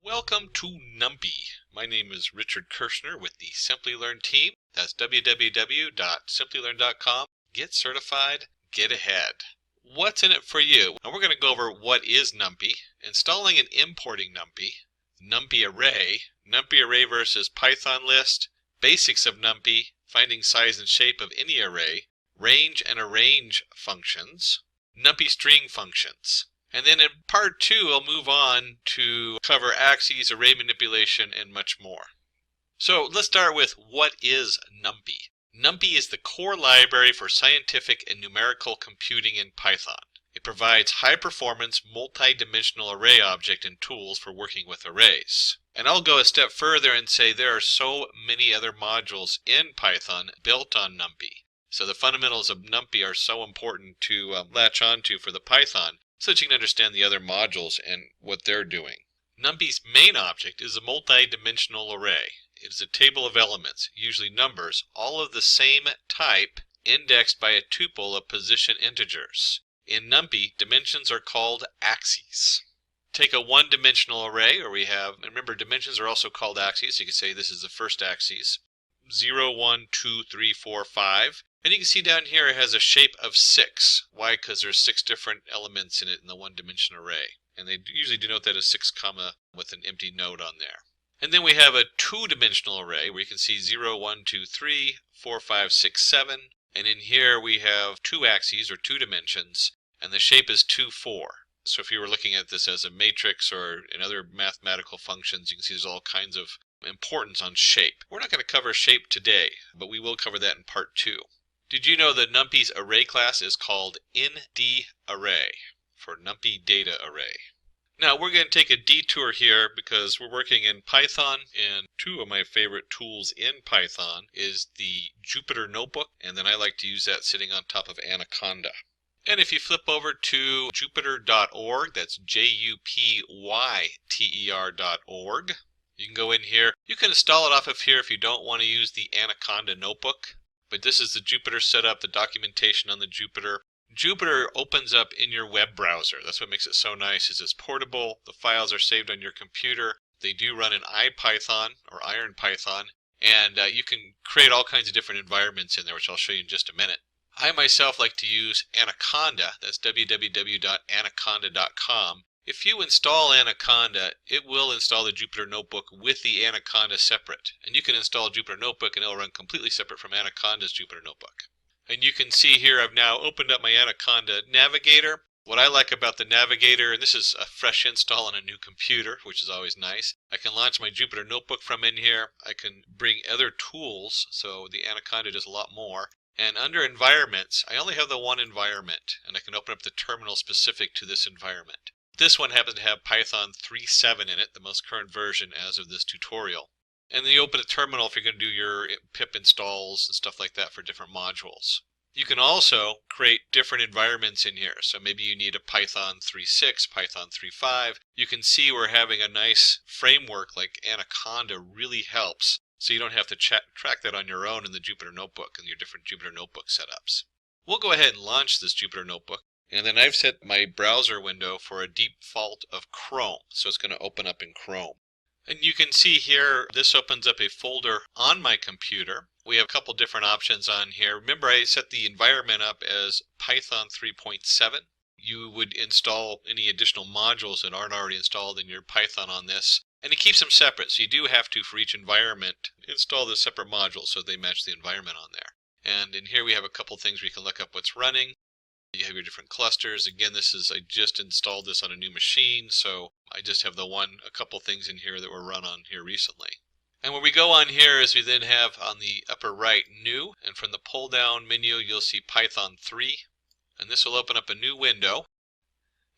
Welcome to Numpy. My name is Richard Kirshner with the Simplilearn team. That's www.simplilearn.com. Get certified, get ahead. What's in it for you? Now we're going to go over what is Numpy, installing and importing Numpy, Numpy array versus Python list, basics of Numpy, finding size and shape of any array, range and arrange functions, Numpy string functions. And then in part 2, I'll move on to cover axes, array manipulation, and much more. So let's start with what is Numpy. Numpy is the core library for scientific and numerical computing in Python. It provides high-performance, multi-dimensional array object and tools for working with arrays. And I'll go a step further and say there are so many other modules in Python built on Numpy. So the fundamentals of Numpy are so important to latch onto for the Python, so that you can understand the other modules and what they're doing. Numpy's main object is a multi-dimensional array. It is a table of elements, usually numbers, all of the same type, indexed by a tuple of position integers. In Numpy, dimensions are called axes. Take a one-dimensional array, or we have, and remember dimensions are also called axes, so you can say this is the first axis, 0, 1, 2, 3, 4, 5. And you can see down here it has a shape of 6. Why? Because there's 6 different elements in it in the one-dimension array. And they usually denote that as 6 comma with an empty node on there. And then we have a two-dimensional array where you can see 0, 1, 2, 3, 4, 5, 6, 7. And in here we have 2 axes or 2 dimensions, and the shape is 2, 4. So if you were looking at this as a matrix or in other mathematical functions, you can see there's all kinds of importance on shape. We're not going to cover shape today, but we will cover that in part 2. Did you know that Numpy's array class is called NDArray for Numpy Data Array? Now we're going to take a detour here because we're working in Python, and 2 of my favorite tools in Python is the Jupyter Notebook, and then I like to use that sitting on top of Anaconda. And if you flip over to jupyter.org, that's jupyter.org, you can go in here. You can install it off of here if you don't want to use the Anaconda notebook. But this is the Jupyter setup, the documentation on the Jupyter. Jupyter opens up in your web browser. That's what makes it so nice, is it's portable. The files are saved on your computer. They do run in IPython or IronPython. And you can create all kinds of different environments in there, which I'll show you in just a minute. I myself like to use Anaconda. That's www.anaconda.com. If you install Anaconda, it will install the Jupyter Notebook with the Anaconda separate. And you can install Jupyter Notebook and it'll run completely separate from Anaconda's Jupyter Notebook. And you can see here I've now opened up my Anaconda Navigator. What I like about the Navigator, and this is a fresh install on a new computer, which is always nice. I can launch my Jupyter Notebook from in here. I can bring other tools, so the Anaconda does a lot more. And under environments, I only have the one environment, and I can open up the terminal specific to this environment. This one happens to have Python 3.7 in it, the most current version as of this tutorial. And then you open a terminal if you're going to do your pip installs and stuff like that for different modules. You can also create different environments in here. So maybe you need a Python 3.6, Python 3.5. You can see we're having a nice framework like Anaconda really helps, so you don't have to track that on your own in the Jupyter Notebook and your different Jupyter Notebook setups. We'll go ahead and launch this Jupyter Notebook. And then I've set my browser window for a default of Chrome, so it's going to open up in Chrome. And you can see here, this opens up a folder on my computer. We have a couple different options on here. Remember, I set the environment up as Python 3.7. You would install any additional modules that aren't already installed in your Python on this. And it keeps them separate, so you do have to, for each environment, install the separate modules so they match the environment on there. And in here we have a couple things where you can look up what's running. You have your different clusters. Again, I just installed this on a new machine, so I just have a couple things in here that were run on here recently. And when we go on here is we then have on the upper right new, and from the pull down menu you'll see Python 3, and this will open up a new window.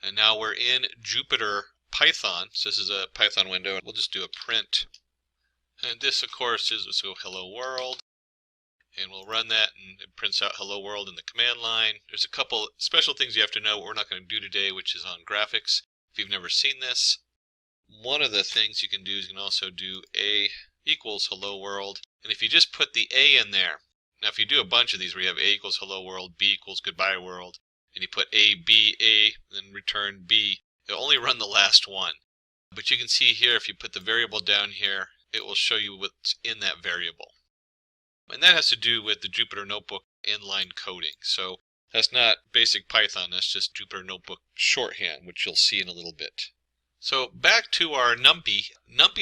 And now we're in Jupyter Python, so this is a Python window. We'll just do a print. And this of course is, let's go hello world. And we'll run that and it prints out hello world in the command line. There's a couple special things you have to know what we're not going to do today, which is on graphics. If you've never seen this, one of the things you can do is you can also do A equals hello world. And if you just put the A in there, now if you do a bunch of these where you have A equals hello world, B equals goodbye world, and you put A, B, A, then return B, it'll only run the last one. But you can see here, if you put the variable down here, it will show you what's in that variable. And that has to do with the Jupyter Notebook inline coding. So that's not basic Python, that's just Jupyter Notebook shorthand, which you'll see in a little bit. So back to our Numpy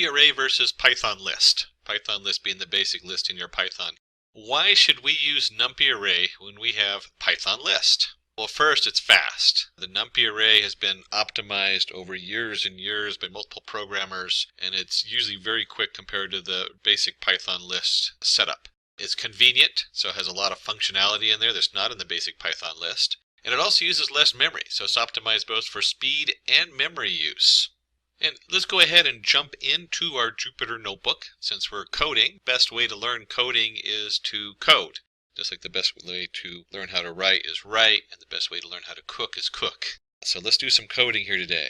array versus Python list. Python list being the basic list in your Python. Why should we use Numpy array when we have Python list? Well, first, it's fast. The Numpy array has been optimized over years and years by multiple programmers, and it's usually very quick compared to the basic Python list setup. It's convenient, so it has a lot of functionality in there that's not in the basic Python list. And it also uses less memory, so it's optimized both for speed and memory use. And let's go ahead and jump into our Jupyter Notebook. Since we're coding, best way to learn coding is to code. Just like the best way to learn how to write is write, and the best way to learn how to cook is cook. So let's do some coding here today.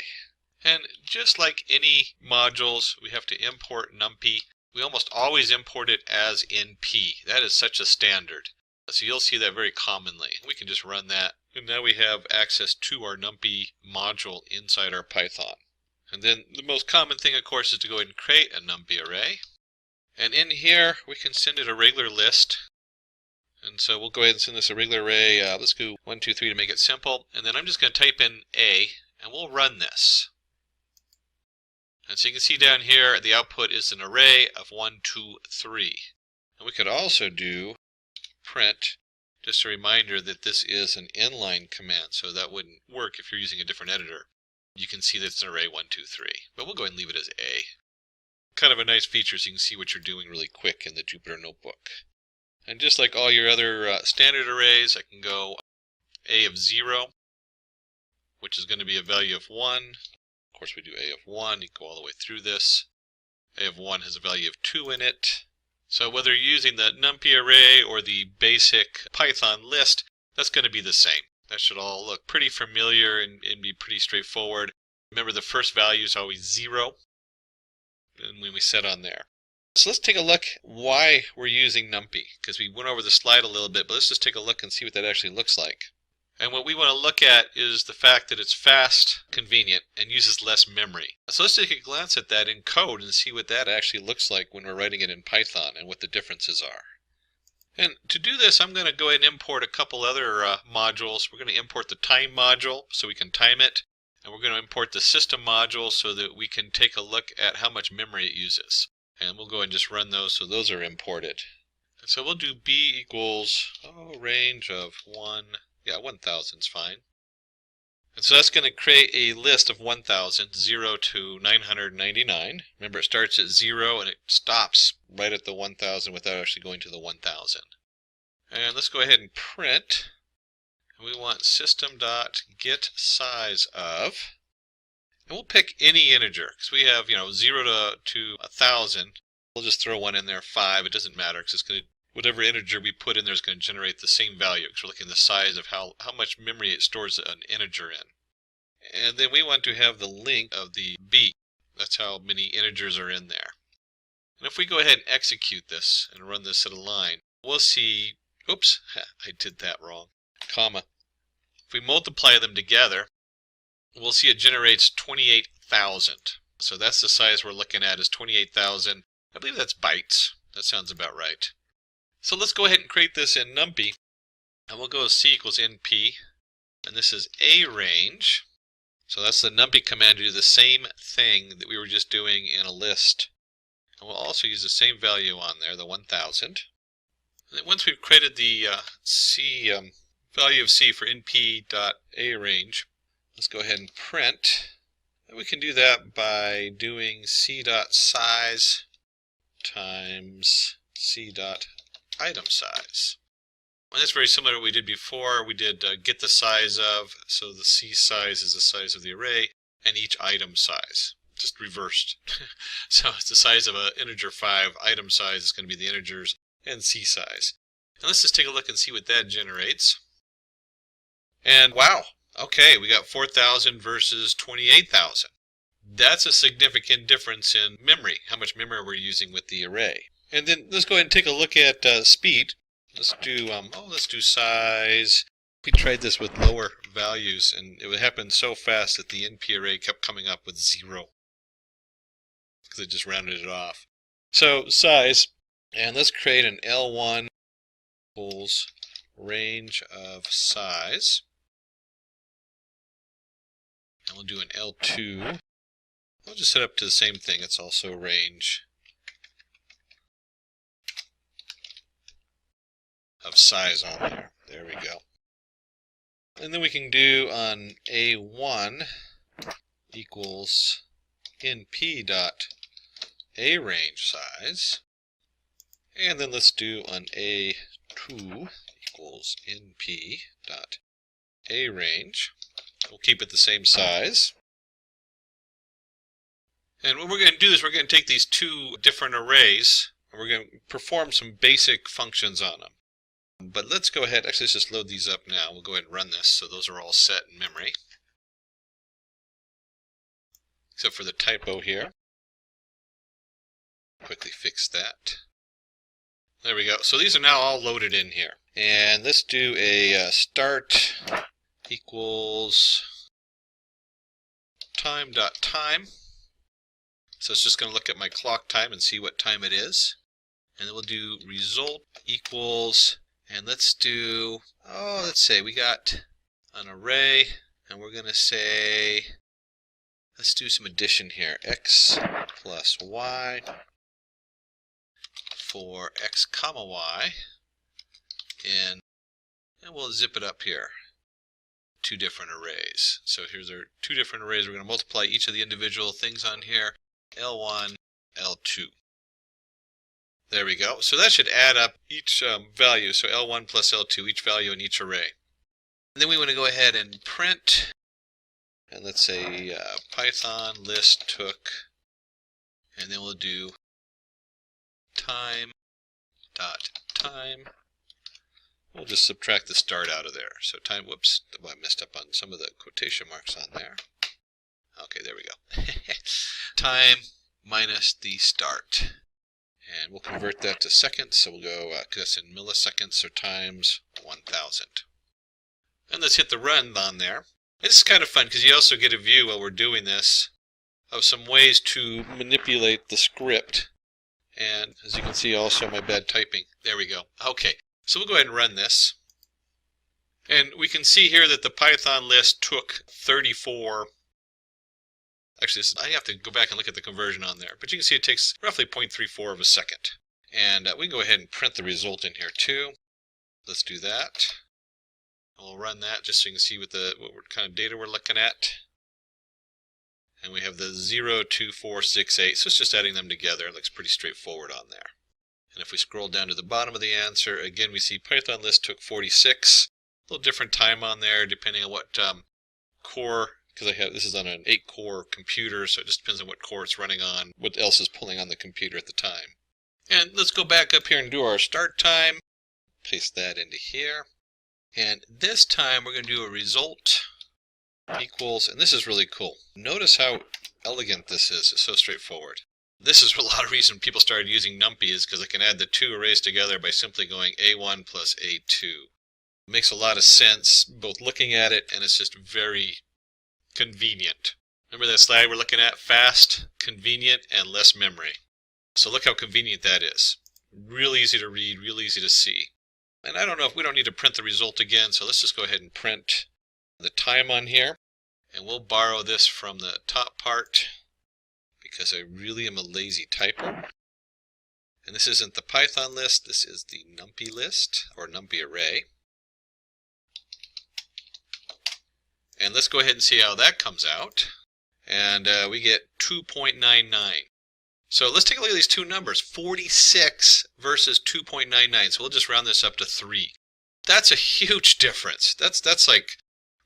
And just like any modules, we have to import Numpy. We almost always import it as NP. That is such a standard. So you'll see that very commonly. We can just run that. And now we have access to our Numpy module inside our Python. And then the most common thing, of course, is to go ahead and create a Numpy array. And in here, we can send it a regular list. And so we'll go ahead and send this a regular array. Let's go 1, 2, 3 to make it simple. And then I'm just going to type in A, and we'll run this. And so you can see down here, the output is an array of 1, 2, 3. And we could also do print, just a reminder that this is an inline command, so that wouldn't work if you're using a different editor. You can see that it's an array 1, 2, 3. But we'll go ahead and leave it as A. Kind of a nice feature so you can see what you're doing really quick in the Jupyter Notebook. And just like all your other standard arrays, I can go A of 0, which is going to be a value of 1. Of course, we do A of 1. You go all the way through this. A of 1 has a value of 2 in it. So whether you're using the Numpy array or the basic Python list, that's going to be the same. That should all look pretty familiar and be pretty straightforward. Remember, the first value is always 0, and when we set on there. So let's take a look why we're using Numpy, because we went over the slide a little bit, but let's just take a look and see what that actually looks like. And what we want to look at is the fact that it's fast, convenient, and uses less memory. So let's take a glance at that in code and see what that actually looks like when we're writing it in Python and what the differences are. And to do this, I'm going to go ahead and import a couple other modules. We're going to import the time module so we can time it. And we're going to import the system module so that we can take a look at how much memory it uses. And we'll go ahead and just run those so those are imported. And so we'll do B equals range of 1. Yeah, 1,000 is fine. And so that's going to create a list of 1,000, 0 to 999. Remember, it starts at 0 and it stops right at the 1,000 without actually going to the 1,000. And let's go ahead and print. And we want system.getSize of. And we'll pick any integer because we have, 0 to 1,000. We'll just throw one in there, 5. It doesn't matter because it's going to, whatever integer we put in there is going to generate the same value because we're looking at the size of how much memory it stores an integer in. And then we want to have the length of the B. That's how many integers are in there. And if we go ahead and execute this and run this at a line, we'll see, oops, I did that wrong, comma. If we multiply them together, we'll see it generates 28,000. So that's the size we're looking at is 28,000. I believe that's bytes. That sounds about right. So let's go ahead and create this in Numpy. And we'll go C equals NP. And this is A range. So that's the Numpy command to do the same thing that we were just doing in a list. And we'll also use the same value on there, the 1,000. And then once we've created the value of C for NP.ARange, let's go ahead and print. And we can do that by doing C.size times C.item size. And that's very similar to what we did before. We did get the size of, so the C size is the size of the array, and each item size, just reversed. So it's the size of an integer 5, item size is going to be the integers, and C size. And let's just take a look and see what that generates. And wow, okay, we got 4,000 versus 28,000. That's a significant difference in memory, how much memory we're using with the array. And then let's go ahead and take a look at speed. Let's do size. We tried this with lower values, and it would happen so fast that the NP array kept coming up with 0. because it just rounded it off. So size, and let's create an L1 equals range of size. And we'll do an L2. We'll just set up to the same thing. It's also range of size on there. There we go. And then we can do on A1 equals np dot a range size. And then let's do on A2 equals np dot a range. We'll keep it the same size. And what we're going to do is we're going to take these two different arrays and we're going to perform some basic functions on them. But let's go ahead, actually let's just load these up now. We'll go ahead and run this so those are all set in memory. Except for the typo here. Quickly fix that. There we go. So these are now all loaded in here. And let's do a start equals time.time. So it's just going to look at my clock time and see what time it is. And then we'll do result equals, and let's do, let's say we got an array, and we're going to say, let's do some addition here. X plus y for x comma y. And we'll zip it up here. Two different arrays. So here's our two different arrays. We're going to multiply each of the individual things on here. L1, L2. There we go. So that should add up each value. So L1 plus L2, each value in each array. And then we want to go ahead and print. And let's say Python list took. And then we'll do time dot time. We'll just subtract the start out of there. So time, whoops, I messed up on some of the quotation marks on there. Okay, there we go. Time minus the start. And we'll convert that to seconds. So we'll go, because that's in milliseconds, so times 1000. And let's hit the run on there. And this is kind of fun because you also get a view while we're doing this of some ways to manipulate the script. And as you can see also my bad typing. There we go. Okay, so we'll go ahead and run this. And we can see here that the Python list took 34. Actually, I have to go back and look at the conversion on there. But you can see it takes roughly 0.34 of a second. And we can go ahead and print the result in here too. Let's do that. And we'll run that just so you can see what kind of data we're looking at. And we have the 0, 2, 4, 6, 8. So it's just adding them together. It looks pretty straightforward on there. And if we scroll down to the bottom of the answer, again we see Python list took 46. A little different time on there depending on what core. Because this is on an 8-core computer, so it just depends on what core it's running on, what else is pulling on the computer at the time. And let's go back up here and do our start time. Paste that into here. And this time we're going to do a result equals, and this is really cool. Notice how elegant this is. It's so straightforward. This is a lot of reason people started using Numpy is because I can add the two arrays together by simply going A1 plus A2. It makes a lot of sense, both looking at it, and it's just very convenient. Remember that slide we're looking at? Fast, convenient, and less memory. So look how convenient that is. Real easy to read, real easy to see. And I don't know if we don't need to print the result again, so let's just go ahead and print the time on here. And we'll borrow this from the top part because I really am a lazy typer. And this isn't the Python list, this is the Numpy list, or Numpy array. And let's go ahead and see how that comes out. And we get 2.99. So let's take a look at these two numbers, 46 versus 2.99. So we'll just round this up to 3. That's a huge difference. That's like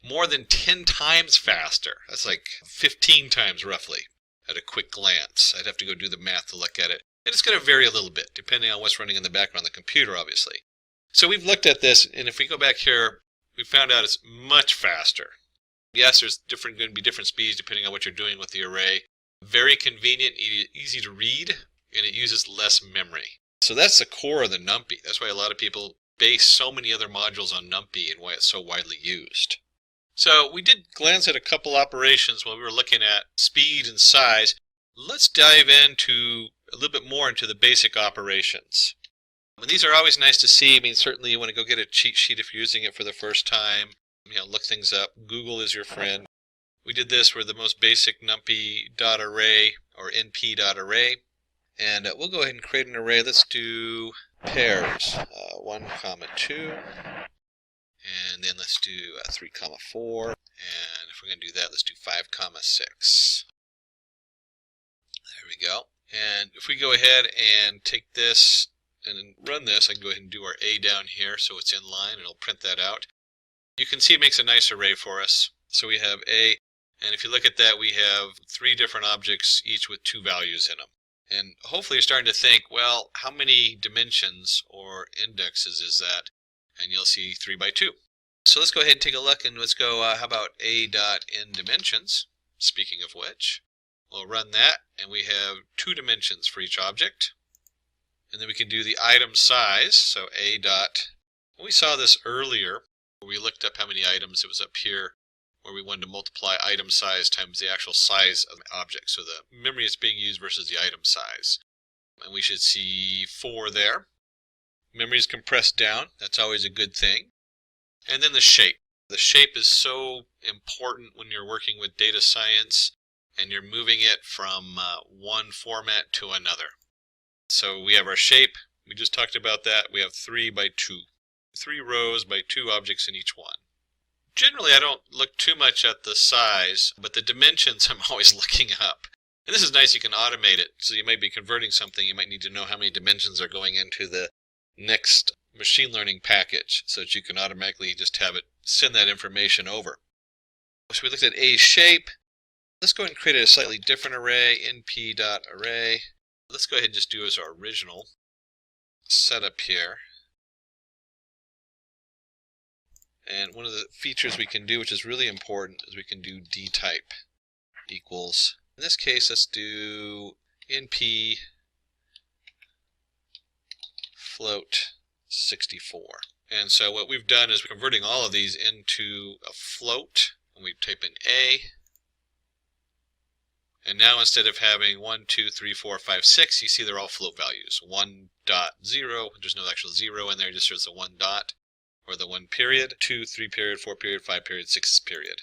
more than 10 times faster. That's like 15 times roughly at a quick glance. I'd have to go do the math to look at it. And it's going to vary a little bit depending on what's running in the background on the computer, obviously. So we've looked at this, and if we go back here, we found out it's much faster. Yes, there's going to be different speeds depending on what you're doing with the array. Very convenient, easy to read, and it uses less memory. So that's the core of the Numpy. That's why a lot of people base so many other modules on Numpy and why it's so widely used. So we did glance at a couple operations while we were looking at speed and size. Let's dive into a little bit more into the basic operations. And these are always nice to see. I mean, certainly you want to go get a cheat sheet if you're using it for the first time. Look things up. Google is your friend. We did this for the most basic numpy.array or np.array. And we'll go ahead and create an array. Let's do pairs, 1, 2. And then let's do 3, 4. And if we're going to do that, let's do 5, 6. There we go. And if we go ahead and take this and run this, I can go ahead and do our A down here so it's in line, and it'll print that out. You can see it makes a nice array for us. So we have A, and if you look at that, we have 3 different objects, each with 2 values in them. And hopefully you're starting to think, well, how many dimensions or indexes is that? And you'll see 3 by 2. So let's go ahead and take a look, and let's go, how about A.nDimensions? Speaking of which, we'll run that, and we have 2 dimensions for each object. And then we can do the item size, so A dot. We saw this earlier, where we looked up how many items. It was up here, where we wanted to multiply item size times the actual size of the object. So the memory is being used versus the item size. And we should see 4 there. Memory is compressed down. That's always a good thing. And then the shape. The shape is so important when you're working with data science and you're moving it from one format to another. So we have our shape. We just talked about that. We have 3 by 2. 3 rows by 2 objects in each one. Generally, I don't look too much at the size, but the dimensions I'm always looking up. And this is nice, you can automate it. So you might be converting something, you might need to know how many dimensions are going into the next machine learning package so that you can automatically just have it send that information over. So we looked at A shape. Let's go ahead and create a slightly different array, np.array. Let's go ahead and just do as our original setup here. And one of the features we can do, which is really important, is we can do dtype equals. In this case, let's do np float 64. And so what we've done is we're converting all of these into a float, and we type in A. And now instead of having 1, 2, 3, 4, 5, 6, you see they're all float values. 1.0, there's no actual 0 in there, just there's a 1 dot, or the 1 period, 2, 3 period, 4 period, 5 period, 6 period.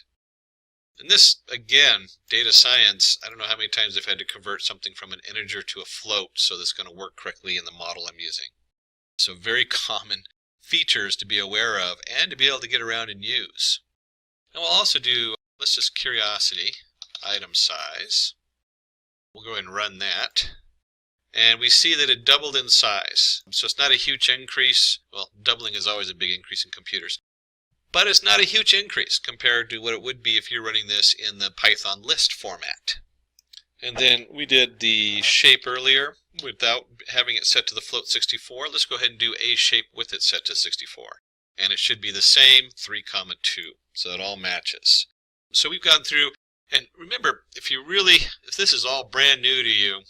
And this, again, data science, I don't know how many times I've had to convert something from an integer to a float so that's going to work correctly in the model I'm using. So very common features to be aware of and to be able to get around and use. And we'll also do, let's just curiosity, item size. We'll go ahead and run that. And we see that it doubled in size. So it's not a huge increase. Well, doubling is always a big increase in computers. But it's not a huge increase compared to what it would be if you're running this in the Python list format. And then we did the shape earlier without having it set to the float 64. Let's go ahead and do A shape with it set to 64. And it should be the same, 3, 2. So it all matches. So we've gone through, and remember, if this is all brand new to you,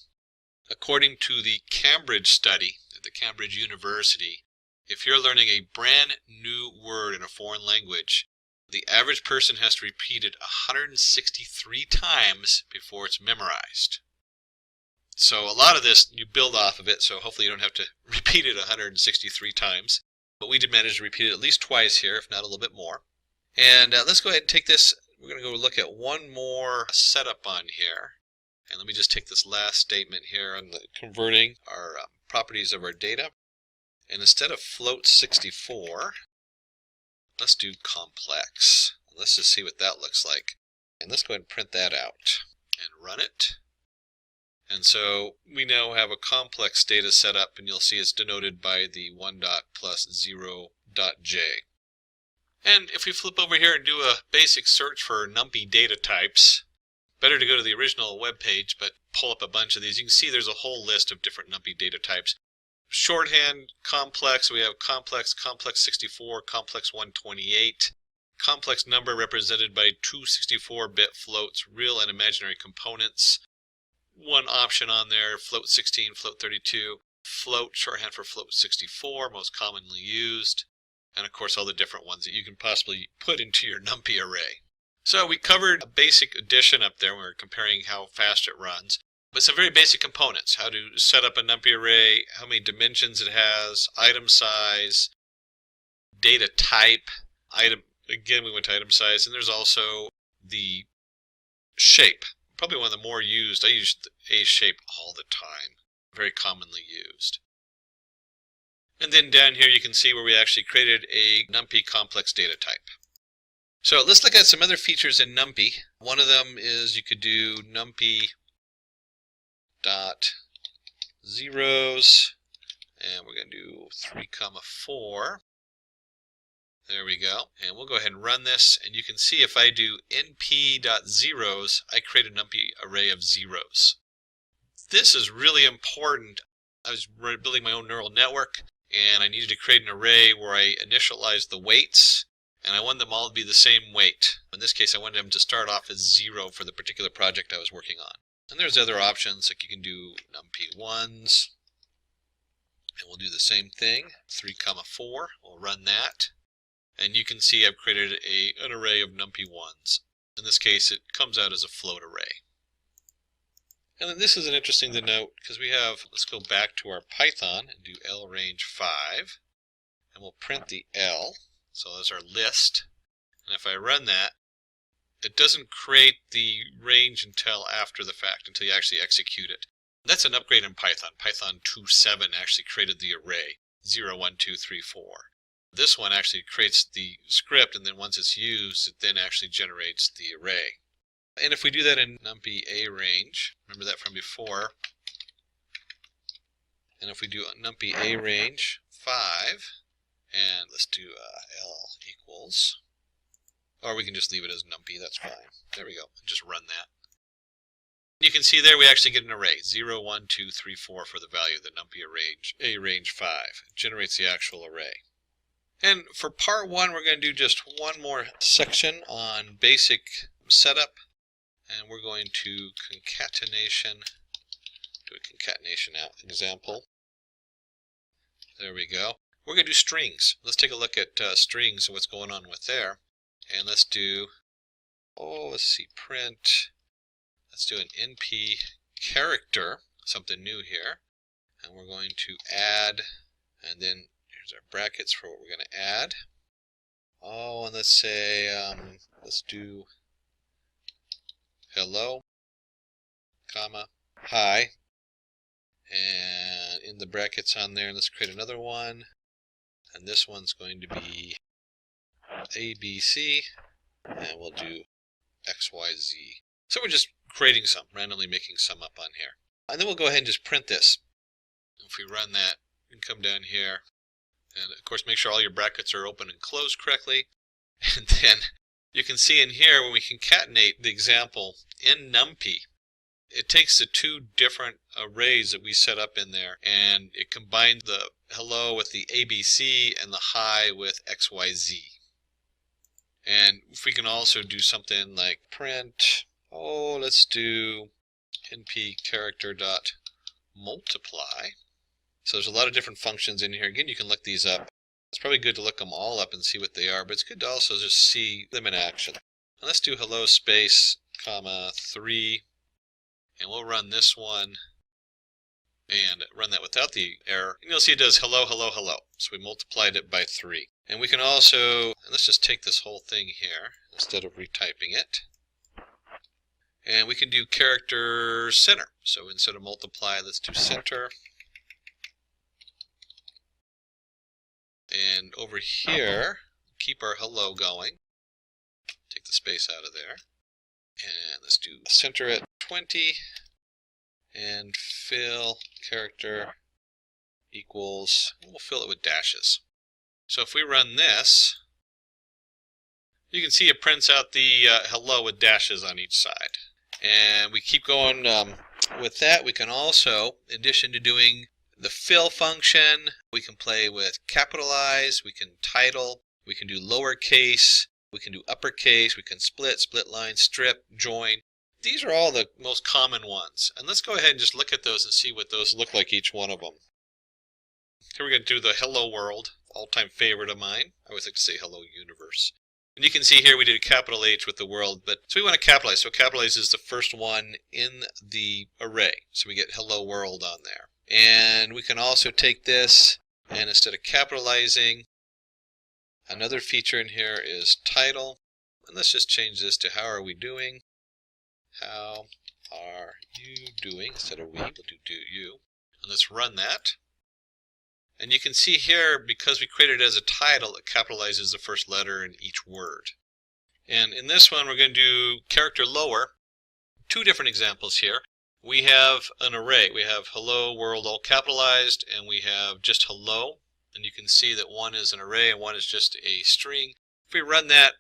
according to the Cambridge study at the Cambridge University, if you're learning a brand new word in a foreign language, the average person has to repeat it 163 times before it's memorized. So a lot of this, you build off of it, so hopefully you don't have to repeat it 163 times. But we did manage to repeat it at least twice here, if not a little bit more. And let's go ahead and take this. We're going to go look at one more setup on here. And let me just take this last statement here on the converting our properties of our data. And instead of float 64, let's do complex. Let's just see what that looks like. And let's go ahead and print that out and run it. And so we now have a complex data set up, and you'll see it's denoted by the 1 dot plus 0 dot j. And if we flip over here and do a basic search for Numpy data types, better to go to the original web page, but pull up a bunch of these. You can see there's a whole list of different Numpy data types. Shorthand, complex, we have complex, complex 64, complex 128. Complex number represented by 2 64-bit floats, real and imaginary components. One option on there, float 16, float 32. Float, shorthand for float 64, most commonly used. And of course all the different ones that you can possibly put into your Numpy array. So we covered a basic addition up there when we were comparing how fast it runs. But some very basic components, how to set up a Numpy array, how many dimensions it has, item size, data type, again we went to item size, and there's also the shape, probably one of the more used. I use the A shape all the time, very commonly used. And then down here you can see where we actually created a Numpy complex data type. So let's look at some other features in Numpy. One of them is you could do Numpy dot zeros, and we're going to do 3, 4. There we go. And we'll go ahead and run this, and you can see if I do np.zeros, I create a Numpy array of zeros. This is really important. I was building my own neural network, and I needed to create an array where I initialized the weights, and I wanted them all to be the same weight. In this case, I wanted them to start off as 0 for the particular project I was working on. And there's other options, like you can do Numpy ones, and we'll do the same thing, 3, 4. We'll run that. And you can see I've created an array of Numpy ones. In this case, it comes out as a float array. And then this is an interesting to note, because we have, let's go back to our Python and do L range 5. And we'll print the L. So there's our list. And if I run that, it doesn't create the range until after the fact, until you actually execute it. That's an upgrade in Python. Python 2.7 actually created the array 0, 1, 2, 3, 4. This one actually creates the script, and then once it's used, it then actually generates the array. And if we do that in Numpy A range, remember that from before, and if we do Numpy A range 5, and let's do L equals, or we can just leave it as Numpy, that's fine. There we go, and just run that. You can see there we actually get an array, 0, 1, 2, 3, 4 for the value of the Numpy A range 5. It generates the actual array. And for part 1, we're going to do just one more section on basic setup, and we're going to concatenation, do a concatenation example. There we go. We're going to do strings. Let's take a look at strings and what's going on with there. And let's do, let's see, print. Let's do an np character, something new here. And we're going to add, and then here's our brackets for what we're going to add. And let's say, let's do hello, comma, hi. And in the brackets on there, let's create another one. And this one's going to be ABC, and we'll do XYZ. So we're just creating some, randomly making some up on here. And then we'll go ahead and just print this. If we run that, we can come down here, and of course make sure all your brackets are open and closed correctly. And then you can see in here when we concatenate the example in Numpy, it takes the two different arrays that we set up in there, and it combines the hello with the ABC and the hi with XYZ. And if we can also do something like print, let's do np character dot multiply. So there's a lot of different functions in here. Again, you can look these up. It's probably good to look them all up and see what they are, but it's good to also just see them in action. And let's do hello space, comma, 3. And we'll run this one and run that without the error. And you'll see it does hello, hello, hello. So we multiplied it by 3. And we can also, and let's just take this whole thing here instead of retyping it. And we can do character center. So instead of multiply, let's do center. And over here, keep our hello going. Take the space out of there. And let's do center at 20. And fill character equals, we'll fill it with dashes. So if we run this, you can see it prints out the hello with dashes on each side. And we keep going with that. We can also, in addition to doing the fill function, we can play with capitalize, we can title, we can do lowercase, we can do uppercase, we can split, split line, strip, join. These are all the most common ones. And let's go ahead and just look at those and see what those look like, each one of them. Here we're going to do the hello world, all-time favorite of mine. I always like to say hello universe. And you can see here we did a capital H with the world, but so we want to capitalize. So capitalize is the first one in the array. So we get hello world on there. And we can also take this and instead of capitalizing, another feature in here is title. And let's just change this to how are we doing? How are you doing? Instead of we, we'll do you. And let's run that. And you can see here, because we created it as a title, it capitalizes the first letter in each word. And in this one, we're going to do character lower. Two different examples here. We have an array. We have hello world all capitalized, and we have just hello. And you can see that one is an array and one is just a string. If we run that,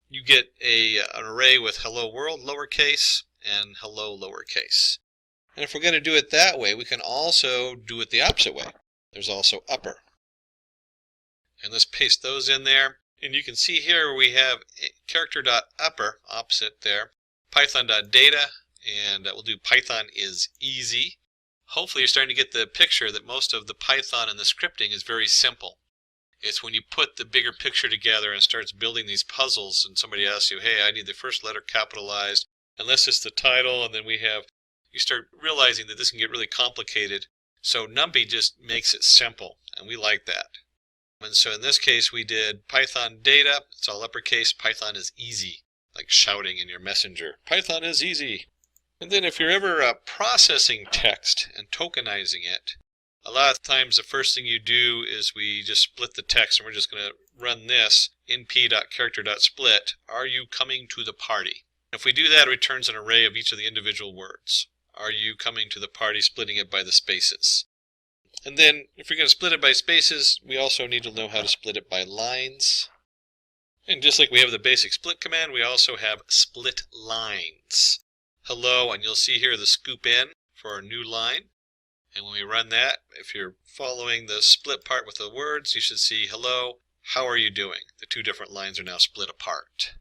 you get an array with hello world lowercase and hello lowercase. And if we're going to do it that way, we can also do it the opposite way. There's also upper. And let's paste those in there. And you can see here we have character.upper opposite there, python.data, and we'll do Python is easy. Hopefully you're starting to get the picture that most of the Python and the scripting is very simple. It's when you put the bigger picture together and starts building these puzzles and somebody asks you, hey, I need the first letter capitalized, unless it's the title, and then you start realizing that this can get really complicated. So Numpy just makes it simple, and we like that. And so in this case we did Python data, it's all uppercase, Python is easy, like shouting in your messenger, Python is easy. And then if you're ever processing text and tokenizing it, a lot of times the first thing you do is we just split the text, and we're just going to run this np.character.split, are you coming to the party? If we do that, it returns an array of each of the individual words. Are you coming to the party, splitting it by the spaces? And then if you're going to split it by spaces, we also need to know how to split it by lines. And just like we have the basic split command, we also have split lines. Hello, and you'll see here the scoop in for our new line. And when we run that, if you're following the split part with the words, you should see hello, how are you doing? The two different lines are now split apart.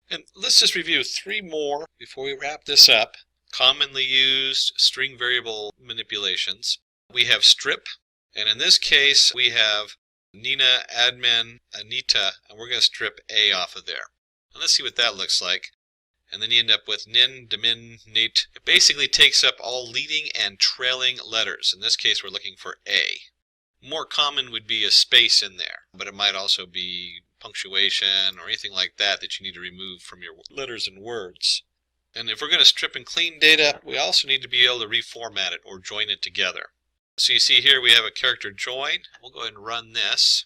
And let's just review 3 more before we wrap this up. Commonly used string variable manipulations. We have strip, and in this case we have Nina, admin, Anita, and we're going to strip A off of there. And let's see what that looks like. And then you end up with nin, demin, nate. It basically takes up all leading and trailing letters. In this case we're looking for A. More common would be a space in there, but it might also be punctuation or anything like that that you need to remove from your letters and words. And if we're going to strip and clean data, we also need to be able to reformat it or join it together. So you see here we have a character join. We'll go ahead and run this.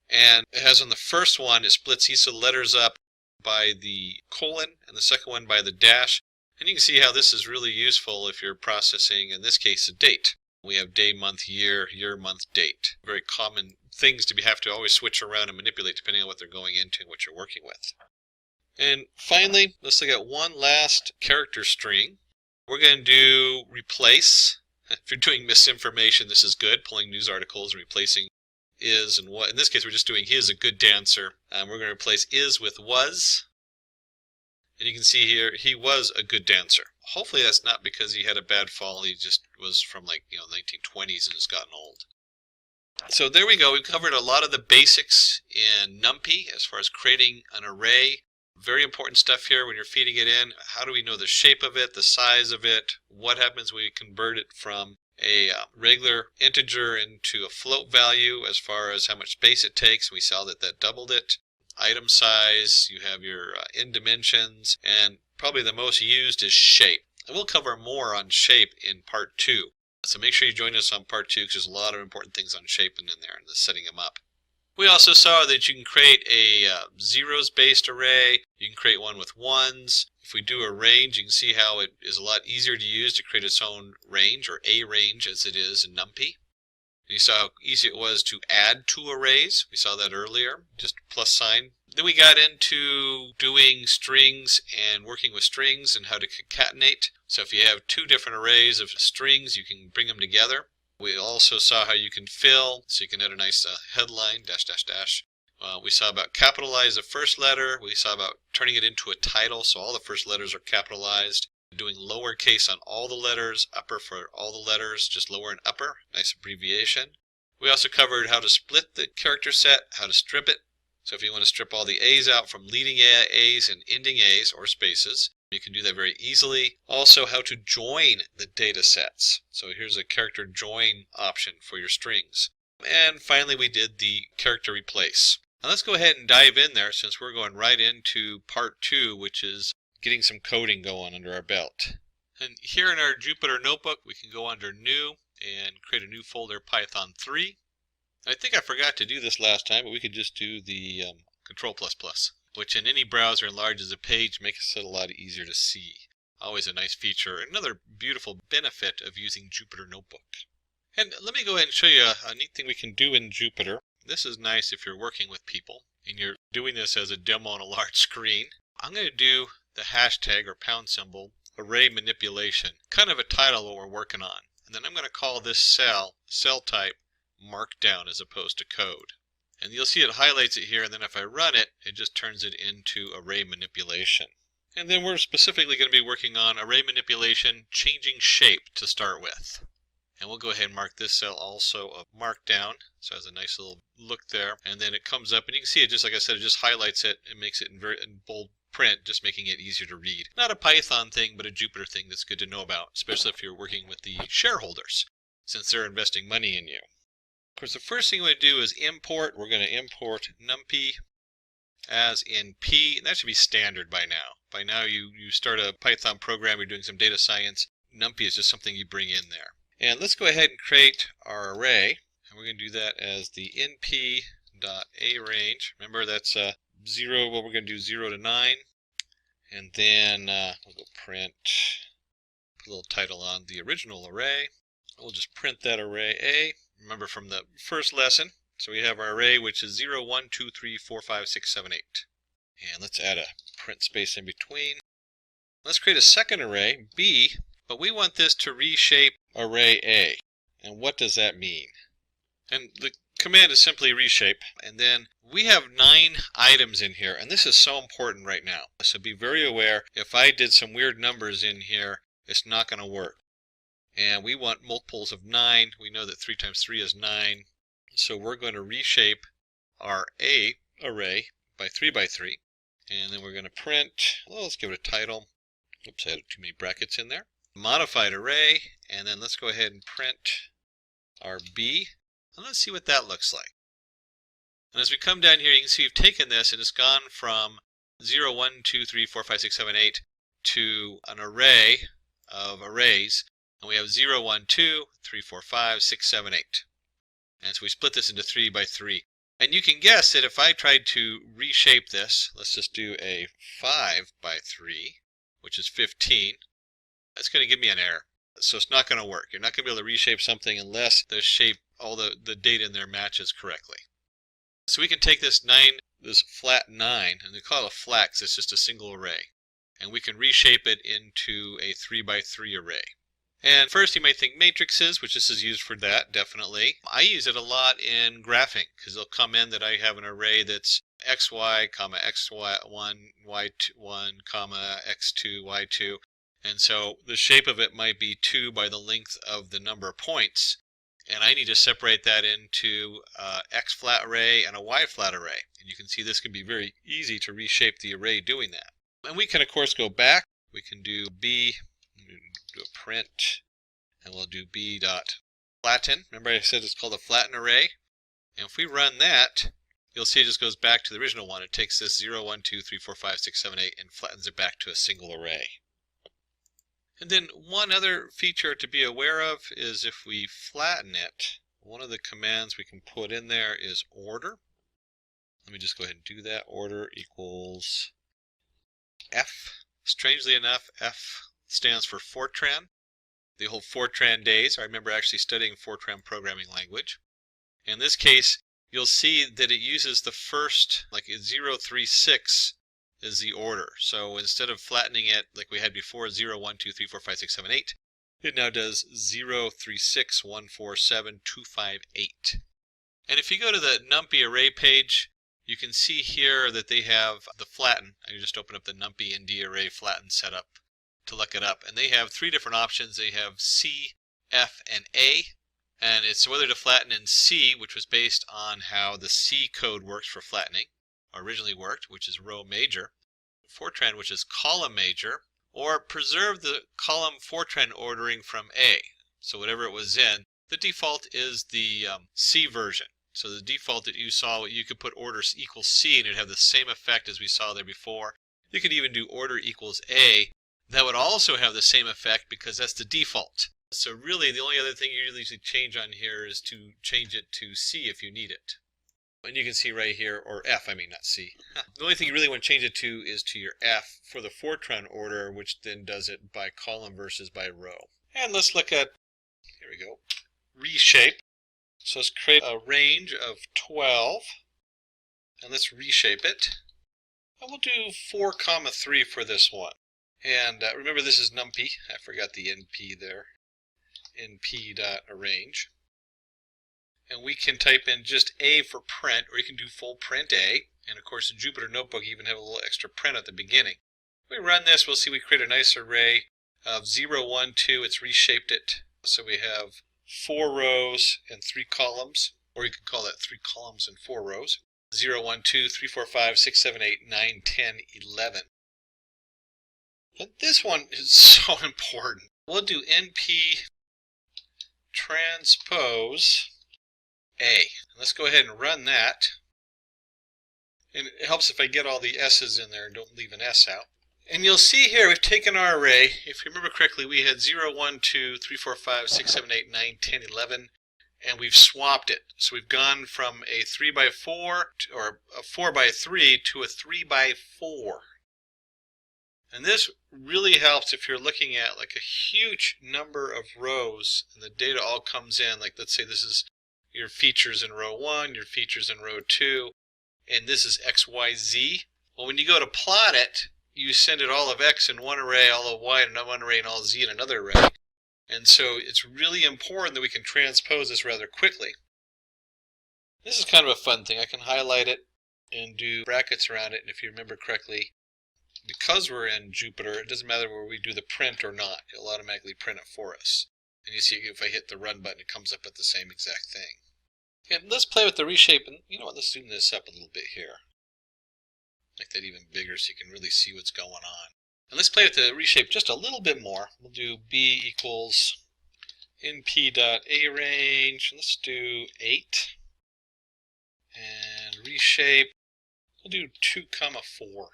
And it has on the first one, it splits each of the letters up by the colon and the second one by the dash. And you can see how this is really useful if you're processing, in this case, a date. We have day, month, year, month, date. Very common things to have to always switch around and manipulate depending on what they're going into and what you're working with. And finally, let's look at one last character string. We're going to do replace. If you're doing misinformation, this is good, pulling news articles and replacing is and what. In this case, we're just doing he is a good dancer. We're going to replace is with was. And you can see here, he was a good dancer. Hopefully that's not because he had a bad fall. He just was from 1920s and has gotten old. So there we go. We've covered a lot of the basics in Numpy as far as creating an array. Very important stuff here when you're feeding it in. How do we know the shape of it, the size of it? What happens when we convert it from a regular integer into a float value as far as how much space it takes? We saw that doubled it. Item size, you have your in dimensions, and probably the most used is shape. And we'll cover more on shape in part 2. So make sure you join us on part 2 because there's a lot of important things on shape in there and setting them up. We also saw that you can create a zeros-based array. You can create one with ones. If we do a range, you can see how it is a lot easier to use to create its own range, or a range as it is in Numpy. And you saw how easy it was to add 2 arrays. We saw that earlier, just plus sign. Then we got into doing strings and working with strings and how to concatenate. So if you have 2 different arrays of strings, you can bring them together. We also saw how you can fill, so you can add a nice headline, dash, dash, dash. We saw about capitalize the first letter. We saw about turning it into a title, so all the first letters are capitalized. Doing lowercase on all the letters, upper for all the letters, just lower and upper, nice abbreviation. We also covered how to split the character set, how to strip it, So if you want to strip all the A's out from leading A's and ending A's or spaces, you can do that very easily. Also, how to join the data sets. So here's a character join option for your strings. And finally, we did the character replace. Now let's go ahead and dive in there, since we're going right into part 2, which is getting some coding going under our belt. And here in our Jupyter notebook, we can go under New and create a new folder, Python 3. I think I forgot to do this last time, but we could just do the Control++, which in any browser enlarges a page, makes it a lot easier to see. Always a nice feature. Another beautiful benefit of using Jupyter Notebook. And let me go ahead and show you a neat thing we can do in Jupyter. This is nice if you're working with people and you're doing this as a demo on a large screen. I'm going to do the hashtag or # array manipulation, kind of a title of what we're working on. And then I'm going to call this cell type markdown as opposed to code. And you'll see it highlights it here, and then if I run it, it just turns it into array manipulation. And then we're specifically going to be working on array manipulation, changing shape to start with. And we'll go ahead and mark this cell also a markdown, so it has a nice little look there. And then it comes up, and you can see it, just like I said, it just highlights it and makes it in bold print, just making it easier to read. Not a Python thing, but a Jupyter thing that's good to know about, especially if you're working with the shareholders, since they're investing money in you. Of course, the first thing we want to do is import. We're going to import Numpy as in P, and that should be standard by now. By now, you start a Python program, you're doing some data science. Numpy is just something you bring in there. And let's go ahead and create our array, and we're going to do that as the np.arange. Remember, that's 0. Well, we're going to do 0 to 9, and then we'll go print. Put a little title on the original array. We'll just print that array A. Remember from the first lesson, so we have our array, which is 0, 1, 2, 3, 4, 5, 6, 7, 8. And let's add a print space in between. Let's create a second array, B, but we want this to reshape array A. And what does that mean? And the command is simply reshape. And then we have 9 items in here, and this is so important right now. So be very aware, if I did some weird numbers in here, it's not going to work. And we want multiples of 9. We know that 3 times 3 is 9. So we're going to reshape our A array by 3 by 3. And then we're going to print, well, let's give it a title. Oops, I had too many brackets in there. Modified array. And then let's go ahead and print our B. And let's see what that looks like. And as we come down here, you can see we've taken this and it's gone from 0, 1, 2, 3, 4, 5, 6, 7, 8 to an array of arrays. And we have 0, 1, 2, 3, 4, 5, 6, 7, 8. And so we split this into 3 by 3. And you can guess that if I tried to reshape this, let's just do a 5 by 3, which is 15, that's going to give me an error. So it's not going to work. You're not going to be able to reshape something unless the shape, all the data in there matches correctly. So we can take this flat 9, and they call it a flat because it's just a single array. And we can reshape it into a 3 by 3 array. And first you might think matrices, which this is used for that, definitely. I use it a lot in graphing, because it'll come in that I have an array that's xy, comma, xy1, y1, comma, x2, y2. And so the shape of it might be 2 by the length of the number of points. And I need to separate that into x flat array and a y flat array. And you can see this can be very easy to reshape the array doing that. And we can, of course, go back. We can do B. Do a print, and we'll do b.flatten. Remember I said it's called a flatten array? And if we run that, you'll see it just goes back to the original one. It takes this 0, 1, 2, 3, 4, 5, 6, 7, 8 and flattens it back to a single array. And then one other feature to be aware of is if we flatten it, one of the commands we can put in there is order. Let me just go ahead and do that. Order equals F. Strangely enough, F stands for Fortran, the whole Fortran days. I remember actually studying Fortran programming language. In this case, you'll see that it uses the first, like 0, 3, 6 is the order. So instead of flattening it like we had before, 0, 1, 2, 3, 4, 5, 6, 7, 8, it now does 0, 3, 6, 1, 4, 7, 2, 5, 8. And if you go to the Numpy array page, you can see here that they have the flatten. I just open up the Numpy ND array flatten setup to look it up. And they have 3 different options. They have C, F, and A. And it's whether to flatten in C, which was based on how the C code works for flattening. originally worked, which is row major, Fortran, which is column major, or preserve the column Fortran ordering from A. So whatever it was in, the default is the C version. So the default that you saw, you could put order equals C and it would have the same effect as we saw there before. You could even do order equals A. That would also have the same effect because that's the default. So really the only other thing you usually change on here is to change it to C if you need it. And you can see right here, or F, I mean not C. The only thing you really want to change it to is to your F for the Fortran order, which then does it by column versus by row. And let's look at, here we go, reshape. So let's create a range of 12, and let's reshape it. And we'll do 4, 3 for this one. And remember this is Numpy. I forgot the NP there. np.arrange. And we can type in just A for print, or you can do full print A. And of course, in Jupyter Notebook, you even have a little extra print at the beginning. When we run this, we'll see we create a nice array of 0, 1, 2. It's reshaped it. So we have 4 rows and 3 columns, or you could call that 3 columns and 4 rows. 0, 1, 2, 3, 4, 5, 6, 7, 8, 9, 10, 11. But this one is so important. We'll do NP transpose A. Let's go ahead and run that. And it helps if I get all the S's in there and don't leave an S out. And you'll see here we've taken our array. If you remember correctly, we had 0, 1, 2, 3, 4, 5, 6, 7, 8, 9, 10, 11. And we've swapped it. So we've gone from a 3 by 4 or a 4 by 3 to a 3 by 4. And this really helps if you're looking at like a huge number of rows and the data all comes in. Like let's say this is your features in row 1, your features in row 2, and this is X, Y, Z. Well, when you go to plot it, you send it all of X in one array, all of Y in one array, and all of Z in another array. And so it's really important that we can transpose this rather quickly. This is kind of a fun thing. I can highlight it and do brackets around it, and if you remember correctly, because we're in Jupyter, it doesn't matter where we do the print or not. It'll automatically print it for us. And you see if I hit the run button, it comes up with the same exact thing. And let's play with the reshape, and you know what, let's zoom this up a little bit here. Make that even bigger so you can really see what's going on. And let's play with the reshape just a little bit more. We'll do B equals np.arange. Let's do 8. And reshape, we'll do 2, 4.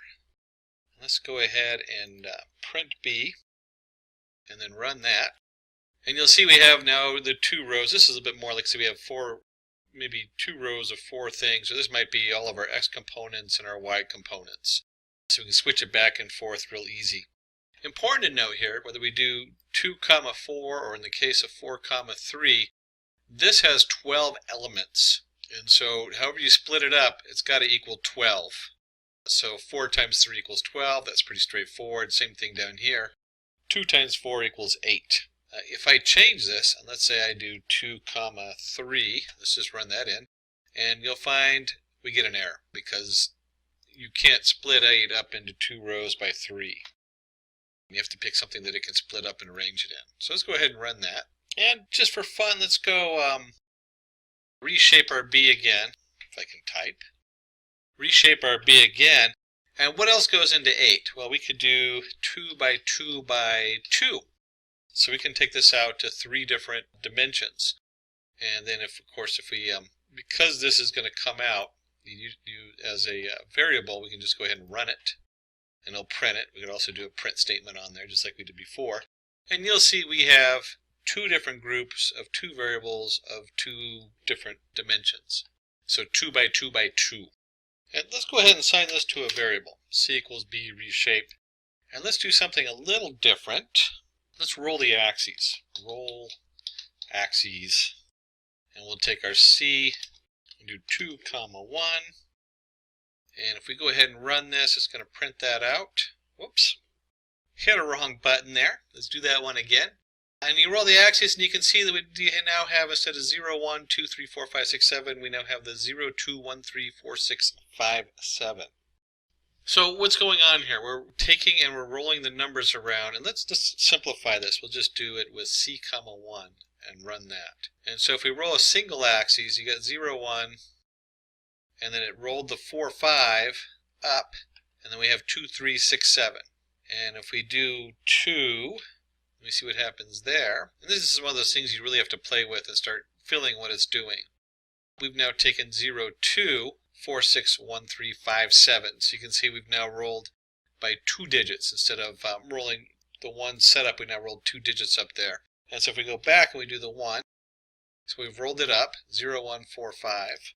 Let's go ahead and print B and then run that. And you'll see we have now the 2 rows. This is a bit more like, say we have 4, maybe 2 rows of 4 things. So this might be all of our X components and our Y components. So we can switch it back and forth real easy. Important to note here, whether we do 2, 4, or in the case of 4, 3, this has 12 elements. And so however you split it up, it's got to equal 12. So 4 times 3 equals 12. That's pretty straightforward. Same thing down here. 2 times 4 equals 8. If I change this, and let's say I do 2, 3, let's just run that in, and you'll find we get an error because you can't split 8 up into 2 rows by 3. You have to pick something that it can split up and arrange it in. So let's go ahead and run that. And just for fun, let's go reshape our B again, if I can type. Reshape our B again. And what else goes into 8? Well, we could do 2 by 2 by 2. So we can take this out to 3 different dimensions. And then if we, because this is going to come out as a variable, we can just go ahead and run it. And it'll print it. We could also do a print statement on there, just like we did before. And you'll see we have 2 different groups of 2 variables of 2 different dimensions. So 2 by 2 by 2. And let's go ahead and assign this to a variable. C equals B reshape. And let's do something a little different. Let's roll the axes. Roll axes. And we'll take our C and do 2, 1. And if we go ahead and run this, it's going to print that out. Whoops. Hit a wrong button there. Let's do that one again. And you roll the axis and you can see that we now have, instead of 0, 1, 2, 3, 4, 5, 6, 7, we now have the 0, 2, 1, 3, 4, 6, 5, 7. So what's going on here? We're taking and we're rolling the numbers around, and let's just simplify this. We'll just do it with C, 1 and run that. And so if we roll a single axis, you got 0, 1, and then it rolled the 4, 5 up, and then we have 2, 3, 6, 7. And if we do 2, let me see what happens there. And this is one of those things you really have to play with and start feeling what it's doing. We've now taken 0, 2, 4, 6, 1, 3, 5, 7. So you can see we've now rolled by 2 digits instead of rolling the 1 setup. We now rolled 2 digits up there. And so if we go back and we do the 1, so we've rolled it up, 0, 1, 4, 5.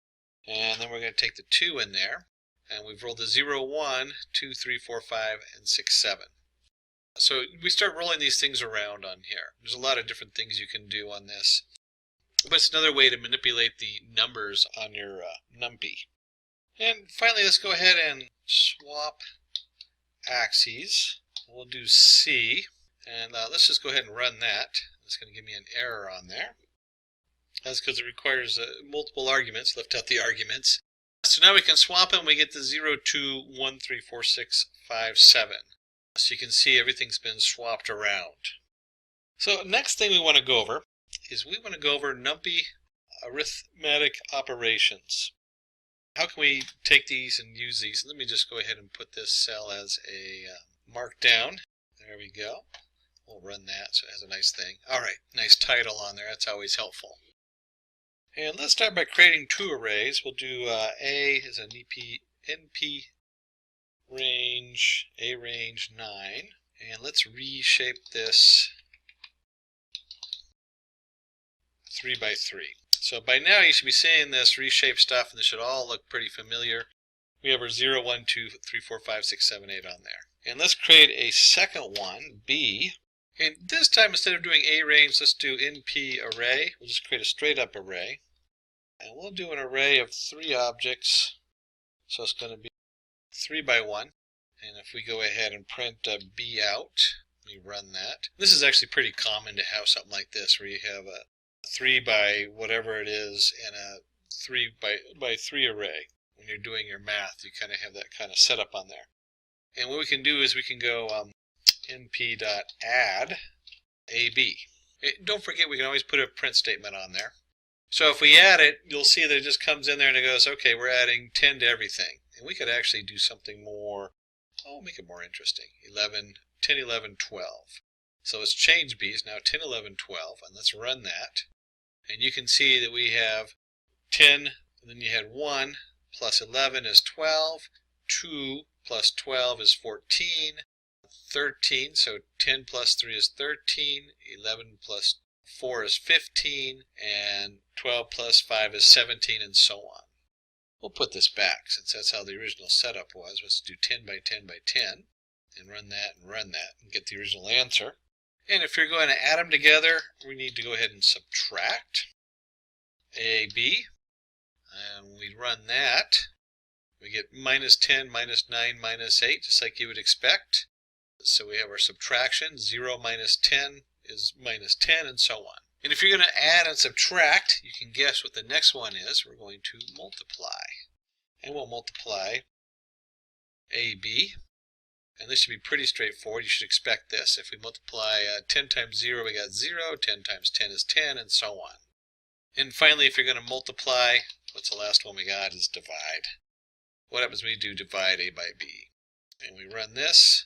And then we're going to take the 2 in there. And we've rolled the 0, 1, 2, 3, 4, 5, and 6, 7. So we start rolling these things around on here. There's a lot of different things you can do on this. But it's another way to manipulate the numbers on your Numpy. And finally, let's go ahead and swap axes. We'll do C. And let's just go ahead and run that. It's going to give me an error on there. That's because it requires multiple arguments. Left out the arguments. So now we can swap them. We get the 0, 2, 1, 3, 4, 6, 5, 7. So you can see everything's been swapped around. So next thing we want to go over is we want to go over Numpy arithmetic operations. How can we take these and use these? Let me just go ahead and put this cell as a markdown. There we go. We'll run that so it has a nice thing. All right, nice title on there. That's always helpful. And let's start by creating 2 arrays. We'll do A is a NP range, A range 9. And let's reshape this 3 by 3. So by now you should be seeing this reshape stuff, and this should all look pretty familiar. We have our 0, 1, 2, 3, 4, 5, 6, 7, 8 on there. And let's create a second one, B. And this time, instead of doing A range, let's do NP array. We'll just create a straight up array. And we'll do an array of 3 objects. So it's going to be 3 by 1. And if we go ahead and print B out, let me run that. This is actually pretty common to have something like this, where you have a 3 by whatever it is and a 3 by 3 array. When you're doing your math, you kind of have that kind of setup on there. And what we can do is we can go np.add AB. Don't forget, we can always put a print statement on there. So if we add it, you'll see that it just comes in there and it goes, okay, we're adding 10 to everything. And we could actually do something more, make it more interesting. 10, 11, 12. So let's change B's now, 10, 11, 12, and let's run that. And you can see that we have 10, and then you had 1 plus 11 is 12, 2 plus 12 is 14, 13, so 10 plus 3 is 13, 11 plus 4 is 15, and 12 plus 5 is 17, and so on. We'll put this back, since that's how the original setup was. Let's do 10 by 10 by 10, and run that, and get the original answer. And if you're going to add them together, we need to go ahead and subtract AB, and we run that. We get minus 10, minus 9, minus 8, just like you would expect. So we have our subtraction. 0 minus 10 is minus 10, and so on. And if you're going to add and subtract, you can guess what the next one is. We're going to multiply. And we'll multiply AB. And this should be pretty straightforward. You should expect this. If we multiply 10 times 0, we got 0. 10 times 10 is 10, and so on. And finally, if you're going to multiply, what's the last one we got is divide. What happens when we do divide A by B? And we run this,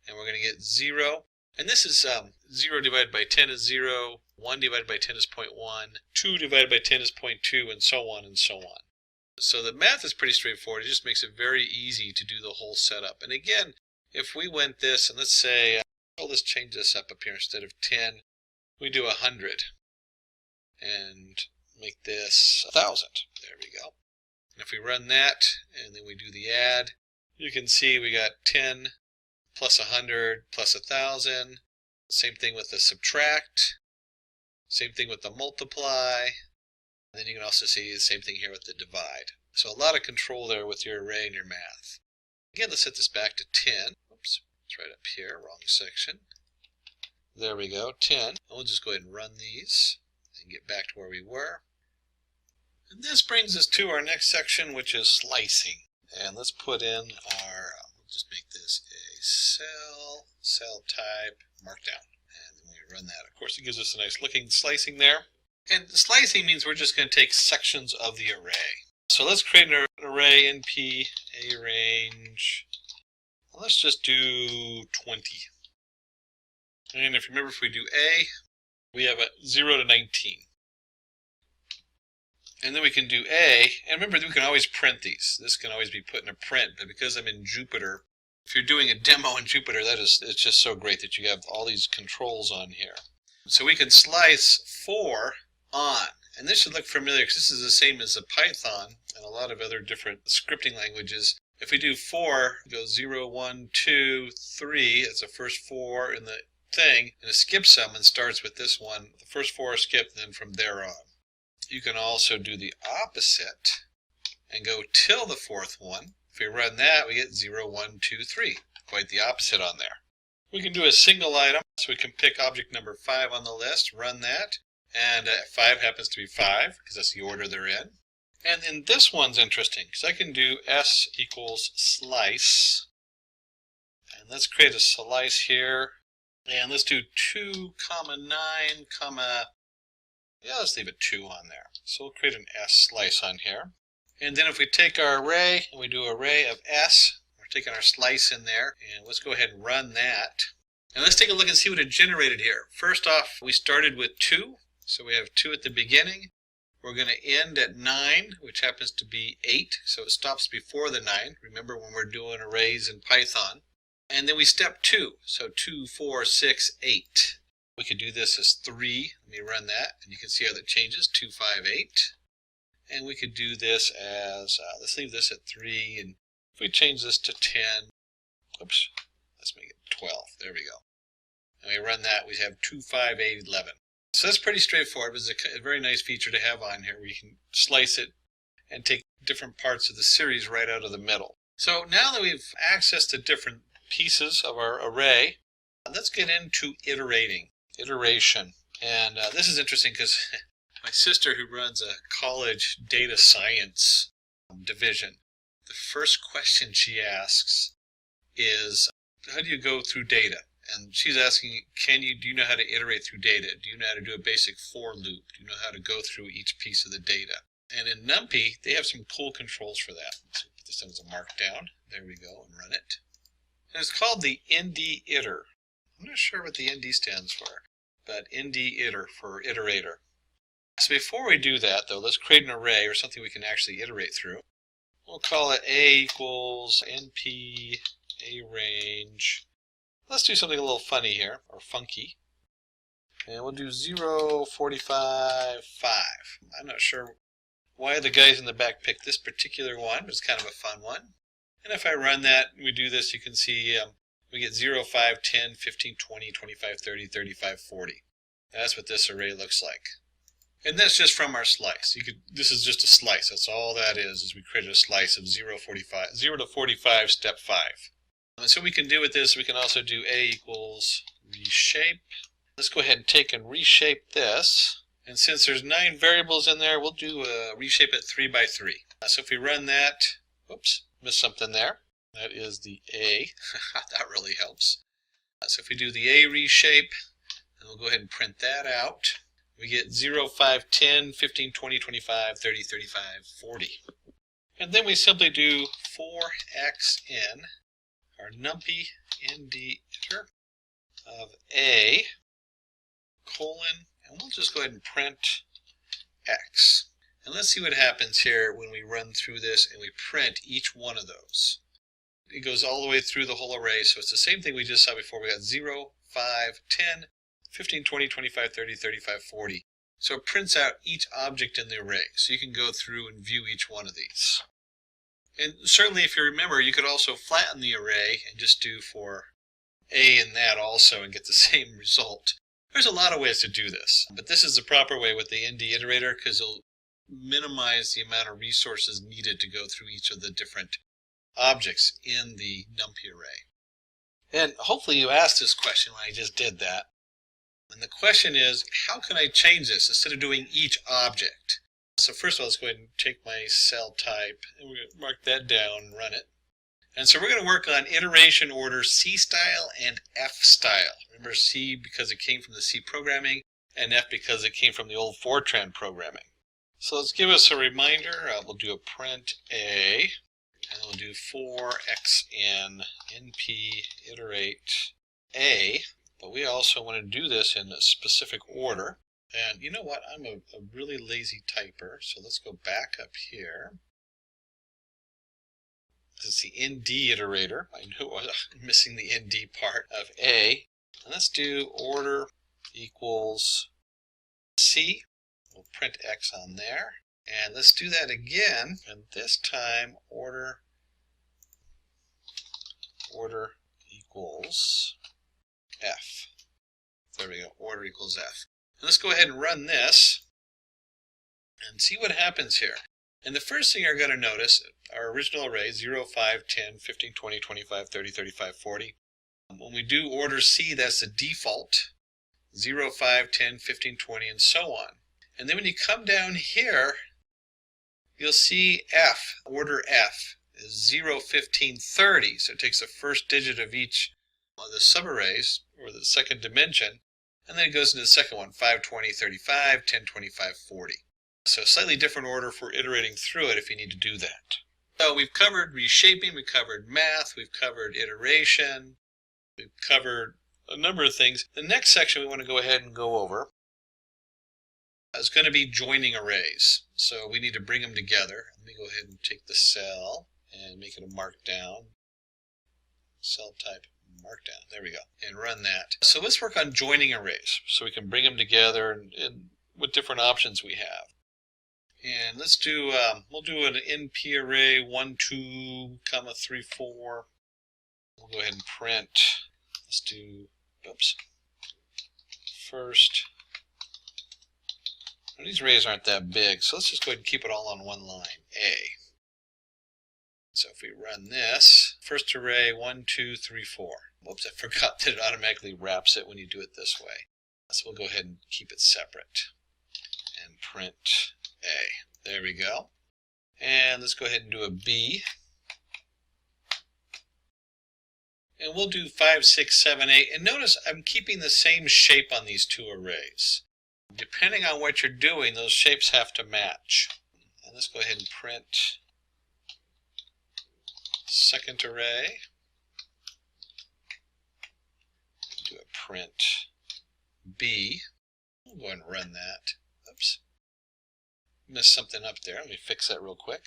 and we're going to get 0. And this is 0 divided by 10 is 0. 1 divided by 10 is 0.1. 2 divided by 10 is 0.2, and so on and so on. So the math is pretty straightforward. It just makes it very easy to do the whole setup. And again, if we went this, and let's say, let's change this up here. Instead of 10, we do 100. And make this 1,000. There we go. And if we run that, and then we do the add, you can see we got 10 plus 100 plus 1,000. Same thing with the subtract. Same thing with the multiply. And then you can also see the same thing here with the divide. So a lot of control there with your array and your math. Again, let's set this back to 10. Oops, it's right up here, wrong section. There we go, 10. And we'll just go ahead and run these and get back to where we were. And this brings us to our next section, which is slicing. And let's put in our, we'll just make this a cell type markdown. And then we run that. Of course, it gives us a nice looking slicing there. And slicing means we're just going to take sections of the array. So let's create an array NP A range. Let's just do 20. And if you remember, if we do A, we have a 0 to 19. And then we can do A, and remember we can always print these. This can always be put in a print, but because I'm in Jupyter, if you're doing a demo in Jupyter, it's just so great that you have all these controls on here. So we can slice 4 on, and this should look familiar because this is the same as a Python and a lot of other different scripting languages. If we do 4, it goes 0, 1, 2, 3, that's the first 4 in the thing, and it skips some and starts with this one. The first 4 are skipped, and then from there on. You can also do the opposite and go till the 4th one. If we run that, we get 0, 1, 2, 3. Quite the opposite on there. We can do a single item, so we can pick object number 5 on the list, run that, and 5 happens to be 5, because that's the order they're in. And then this one's interesting, because I can do s equals slice, and let's create a slice here, and let's do 2, 9, let's leave a 2 on there. So we'll create an s slice on here. And then if we take our array, and we do an array of s, we're taking our slice in there, and let's go ahead and run that. And let's take a look and see what it generated here. First off, we started with 2, so we have 2 at the beginning. We're going to end at 9, which happens to be 8, so it stops before the 9. Remember when we're doing arrays in Python. And then we step 2, so 2, 4, 6, 8. We could do this as 3. Let me run that, and you can see how that changes, 2, 5, 8. And we could do this as, let's leave this at 3, and if we change this to 10, oops, let's make it 12, there we go. And we run that, we have 2, 5, 8, 11. So that's pretty straightforward, but it's a very nice feature to have on here where you can slice it and take different parts of the series right out of the middle. So now that we've accessed to different pieces of our array, let's get into iteration. And this is interesting because my sister, who runs a college data science division, the first question she asks is, how do you go through data? And she's asking, do you know how to iterate through data? Do you know how to do a basic for loop? Do you know how to go through each piece of the data? And in Numpy, they have some cool controls for that. So put this in as a markdown. There we go, and run it. And it's called the ND-iter. I'm not sure what the ND stands for, but ND-iter for iterator. So before we do that, though, let's create an array or something we can actually iterate through. We'll call it A equals NP A range. Let's do something a little funny here, or funky. And we'll do 0, 45, 5. I'm not sure why the guys in the back picked this particular one, but it's kind of a fun one. And if I run that, we do this, you can see we get 0, 5, 10, 15, 20, 25, 30, 35, 40. That's what this array looks like. And that's just from our slice. This is just a slice. That's all that is we created a slice of 0 to 45, step 5. And so we can do with this, we can also do A equals reshape. Let's go ahead and take and reshape this. And since there's 9 variables in there, we'll do a reshape at 3 by 3. So if we run that, whoops, missed something there. That is the A. That really helps. So if we do the A reshape, and we'll go ahead and print that out. We get 0, 5, 10, 15, 20, 25, 30, 35, 40. And then we simply do 4xn, our Numpy ND-iter of A, colon, and we'll just go ahead and print x. And let's see what happens here when we run through this and we print each one of those. It goes all the way through the whole array, so it's the same thing we just saw before. We got 0, 5, 10, 15, 20, 25, 30, 35, 40. So it prints out each object in the array, so you can go through and view each one of these. And certainly if you remember, you could also flatten the array and just do for A and that also and get the same result. There's a lot of ways to do this, but this is the proper way with the ND iterator because it'll minimize the amount of resources needed to go through each of the different objects in the Numpy array. And hopefully you asked this question when I just did that. And the question is, how can I change this instead of doing each object? So first of all, let's go ahead and take my cell type, and we're going to mark that down and run it. And so we're going to work on iteration order C style and F style. Remember C because it came from the C programming, and F because it came from the old Fortran programming. So let's give us a reminder. We'll do a print A, and we'll do for x in np iterate A. But we also want to do this in a specific order. And you know what? I'm a really lazy typer, so let's go back up here. This is the nd iterator. I knew I was missing the nd part of A. And let's do order equals C. We'll print x on there. And let's do that again. And this time order equals F. There we go. Order equals F. And let's go ahead and run this and see what happens here. And the first thing you're going to notice, our original array, 0, 5, 10, 15, 20, 25, 30, 35, 40. When we do order C, that's the default. 0, 5, 10, 15, 20, and so on. And then when you come down here, you'll see F, order F, is 0, 15, 30. So it takes the first digit of each of the subarrays, or the second dimension, and then it goes into the second one, 5, 20, 35, 10, 25, 40. So slightly different order for iterating through it if you need to do that. So we've covered reshaping, we've covered math, we've covered iteration, we've covered a number of things. The next section we want to go ahead and go over is going to be joining arrays. So we need to bring them together. Let me go ahead and take the cell and make it a markdown. Cell type markdown. There we go. And run that. So let's work on joining arrays so we can bring them together and what different options we have. And let's do, we'll do an NP array 1, 2, 3, 4. We'll go ahead and print. Let's do, oops, first. Well, these arrays aren't that big, so let's just go ahead and keep it all on one line, A. So if we run this, first array 1, 2, 3, 4. Whoops, I forgot that it automatically wraps it when you do it this way. So we'll go ahead and keep it separate and print A. There we go. And let's go ahead and do a B. And we'll do 5, 6, 7, 8. And notice I'm keeping the same shape on these two arrays. Depending on what you're doing, those shapes have to match. And let's go ahead and print second array. Do a print B. We'll go ahead and run that. Oops. Missed something up there. Let me fix that real quick.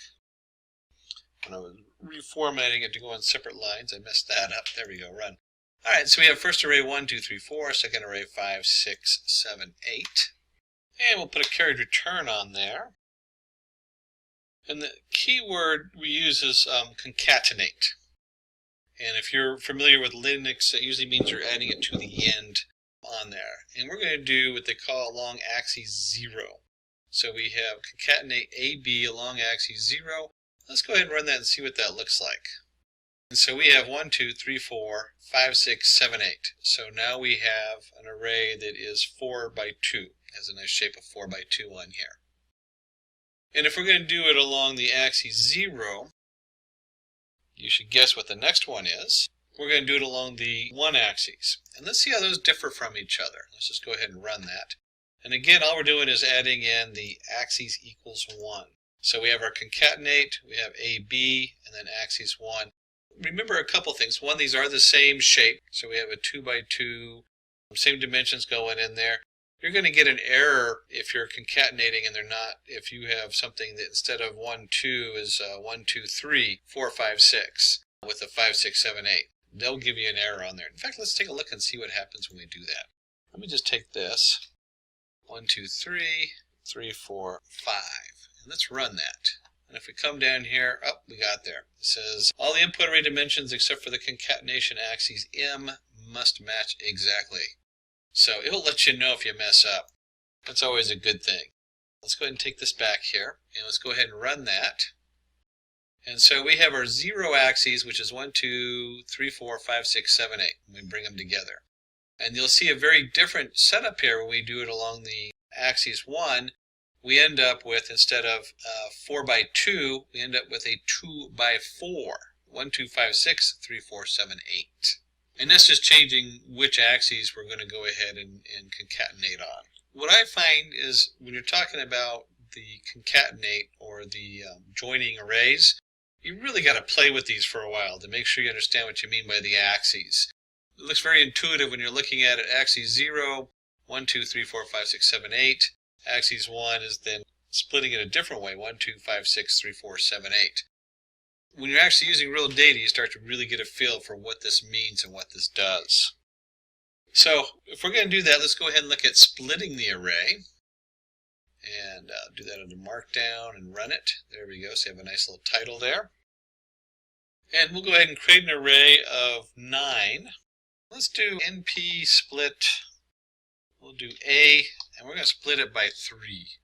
When I was reformatting it to go on separate lines, I messed that up. There we go, run. All right, so we have first array 1, 2, 3, 4, second array 5, 6, 7, 8. And we'll put a carried return on there. And the key word we use is concatenate. And if you're familiar with Linux, it usually means you're adding it to the end on there. And we're going to do what they call along axis 0. So we have concatenate AB along axis 0. Let's go ahead and run that and see what that looks like. And so we have 1, 2, 3, 4, 5, 6, 7, 8. So now we have an array that is 4 by 2. Has a nice shape of 4 by 2 on here. And if we're going to do it along the axis 0, you should guess what the next one is. We're going to do it along the 1 axis. And let's see how those differ from each other. Let's just go ahead and run that. And again, all we're doing is adding in the axis equals 1. So we have our concatenate, we have AB, and then axis 1. Remember a couple things. One, these are the same shape. So we have a 2 by 2, same dimensions going in there. You're going to get an error if you're concatenating and they're not. If you have something that instead of 1, 2 is 1, 2, 3, 4, 5, 6 with a 5, 6, 7, 8. They'll give you an error on there. In fact, let's take a look and see what happens when we do that. Let me just take this. 1, 2, 3, 3, 4, 5. And let's run that. And if we come down here, oh, we got there. It says all the input array dimensions except for the concatenation axes M must match exactly. So it'll let you know if you mess up. That's always a good thing. Let's go ahead and take this back here, and let's go ahead and run that. And so we have our 0 axes, which is 1, 2, 3, 4, 5, 6, 7, 8. We bring them together. And you'll see a very different setup here when we do it along the axis 1. We end up with, instead of 4 by 2, we end up with a 2 by 4. 1, 2, 5, 6, 3, 4, 7, 8. And that's just changing which axes we're going to go ahead and concatenate on. What I find is when you're talking about the concatenate or the joining arrays, you really got to play with these for a while to make sure you understand what you mean by the axes. It looks very intuitive when you're looking at it. Axis 0, 1, 2, 3, 4, 5, 6, 7, 8. Axis 1 is then splitting it a different way, 1, 2, 5, 6, 3, 4, 7, 8. When you're actually using real data, you start to really get a feel for what this means and what this does. So if we're going to do that, let's go ahead and look at splitting the array. And do that under Markdown and run it. There we go. So you have a nice little title there. And we'll go ahead and create an array of 9. Let's do NP split. We'll do A, and we're going to split it by 3.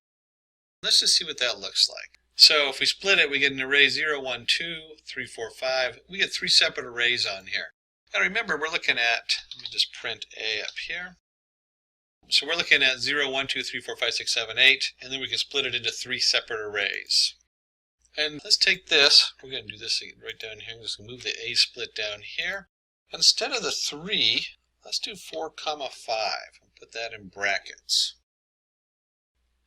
Let's just see what that looks like. So if we split it, we get an array 0, 1, 2, 3, 4, 5. We get 3 separate arrays on here. Now remember, we're looking at, let me just print A up here. So we're looking at 0, 1, 2, 3, 4, 5, 6, 7, 8, and then we can split it into 3 separate arrays. And let's take this, we're going to do this right down here, I'm just going to move the A split down here. Instead of the 3, let's do 4, 5, and put that in brackets.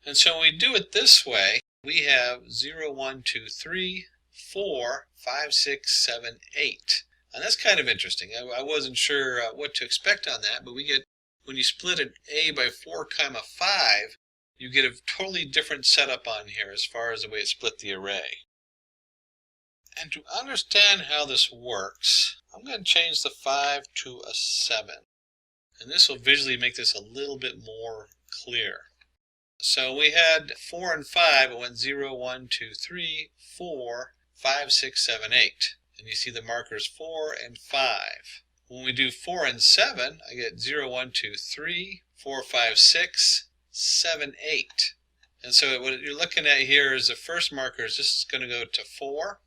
And so when we do it this way, we have 0, 1, 2, 3, 4, 5, 6, 7, 8. And that's kind of interesting. I wasn't sure what to expect on that, but we get, when you split an A by 4, 5, you get a totally different setup on here as far as the way it split the array. And to understand how this works, I'm going to change the 5 to a 7. And this will visually make this a little bit more clear. So we had 4 and 5, it went 0, 1, 2, 3, 4, 5, 6, 7, 8. And you see the markers 4 and 5. When we do 4 and 7, I get 0, 1, 2, 3, 4, 5, 6, 7, 8. And so what you're looking at here is the first markers, this is going to go to 4.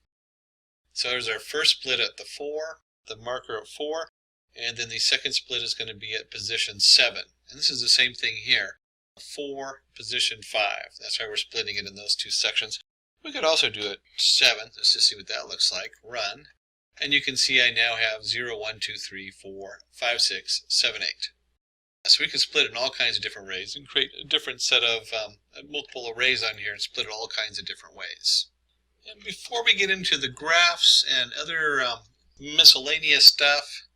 So there's our first split at the 4, the marker at 4, and then the second split is going to be at position 7. And this is the same thing here, 4, position 5. That's why we're splitting it in those 2 sections. We could also do it 7, just to see what that looks like. Run. And you can see I now have 0, 1, 2, 3, 4, 5, 6, 7, 8. So we can split it in all kinds of different arrays and create a different set of multiple arrays on here and split it all kinds of different ways. And before we get into the graphs and other miscellaneous stuff,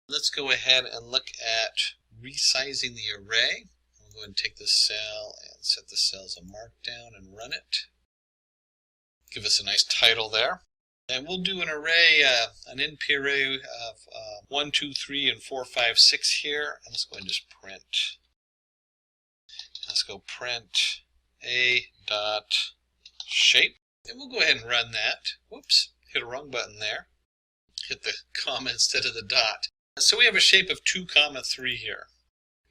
let's go ahead and look at resizing the array. We'll go ahead and take this cell and set the cell as a markdown and run it. Give us a nice title there. And we'll do an array, an NP array of 1, 2, 3, and 4, 5, 6 here. And let's go ahead and just print. Let's go print A dot shape. And we'll go ahead and run that. Whoops, hit a wrong button there. Hit the comma instead of the dot. So we have a shape of 2, 3 here.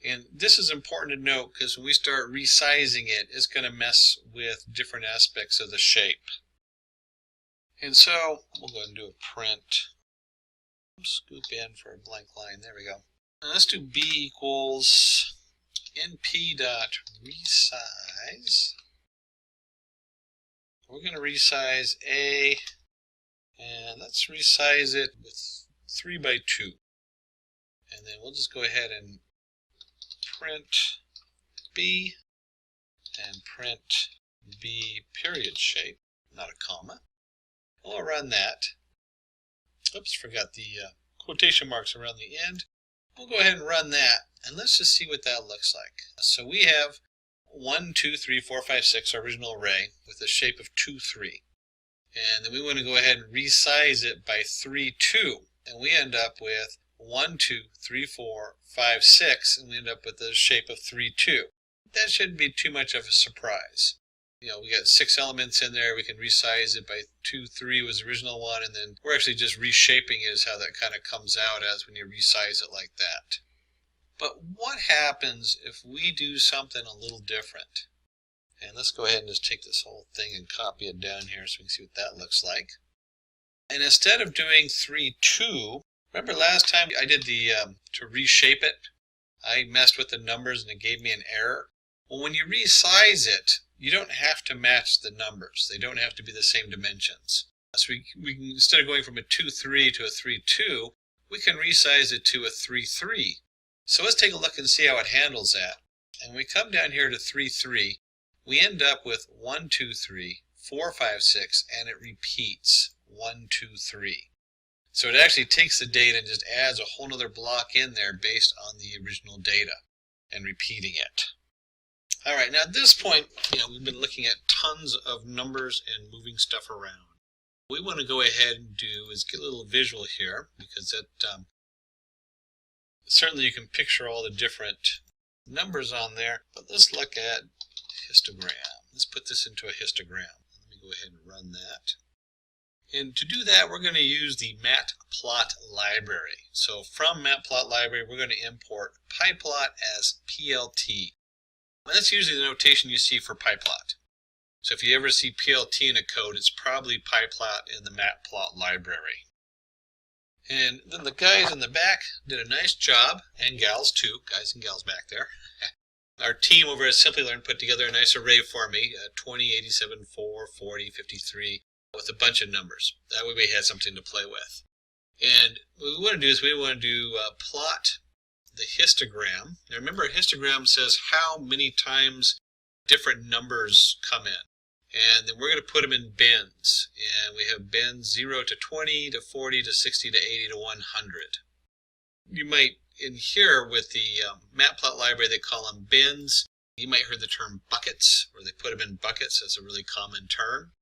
And this is important to note because when we start resizing it, it's going to mess with different aspects of the shape. And so we'll go ahead and do a print. Scoop in for a blank line. There we go. And let's do B equals np.resize. We're going to resize A, and let's resize it with 3 by 2. And then we'll just go ahead and print B and print B period shape, not a comma. We'll run that. Oops, forgot the quotation marks around the end. We'll go ahead and run that, and let's just see what that looks like. So we have 1, 2, 3, 4, 5, 6, our original array, with a shape of 2, 3. And then we want to go ahead and resize it by 3, 2. And we end up with 1, 2, 3, 4, 5, 6, and we end up with a shape of 3, 2. That shouldn't be too much of a surprise. You know, we got 6 elements in there, we can resize it by 2, 3 was the original one, and then we're actually just reshaping it is how that kind of comes out as when you resize it like that. But what happens if we do something a little different? And let's go ahead and just take this whole thing and copy it down here so we can see what that looks like. And instead of doing 3, 2, remember last time I did the, to reshape it, I messed with the numbers and it gave me an error. Well, when you resize it, you don't have to match the numbers. They don't have to be the same dimensions. So we can, instead of going from a 2, 3 to a 3, 2, we can resize it to a 3, 3. So let's take a look and see how it handles that. And we come down here to 3, 3. we end up with 1, 2, 3, 4, 5, 6, and it repeats 1, 2, 3. So it actually takes the data and just adds a whole other block in there based on the original data and repeating it. All right, now at this point, we've been looking at tons of numbers and moving stuff around. What we want to go ahead and do is get a little visual here, because that certainly you can picture all the different numbers on there. But let's look at histogram. Let's put this into a histogram. Let me go ahead and run that. And to do that, we're going to use the Matplotlib. So from Matplotlib, we're going to import pyplot as PLT. And that's usually the notation you see for pyplot. So if you ever see PLT in a code, it's probably pyplot in the Matplotlib. And then the guys in the back did a nice job, and gals too, guys and gals back there. Our team over at Simplilearn put together a nice array for me, 20, 87, 4, 40, 53, with a bunch of numbers. That way we had something to play with. And what we want to do is we want to plot the histogram. Now remember, a histogram says how many times different numbers come in. And then we're going to put them in bins. And we have bins 0 to 20 to 40 to 60 to 80 to 100. You might, in here with the Matplotlib, they call them bins. You might hear the term buckets, where they put them in buckets. That's a really common term.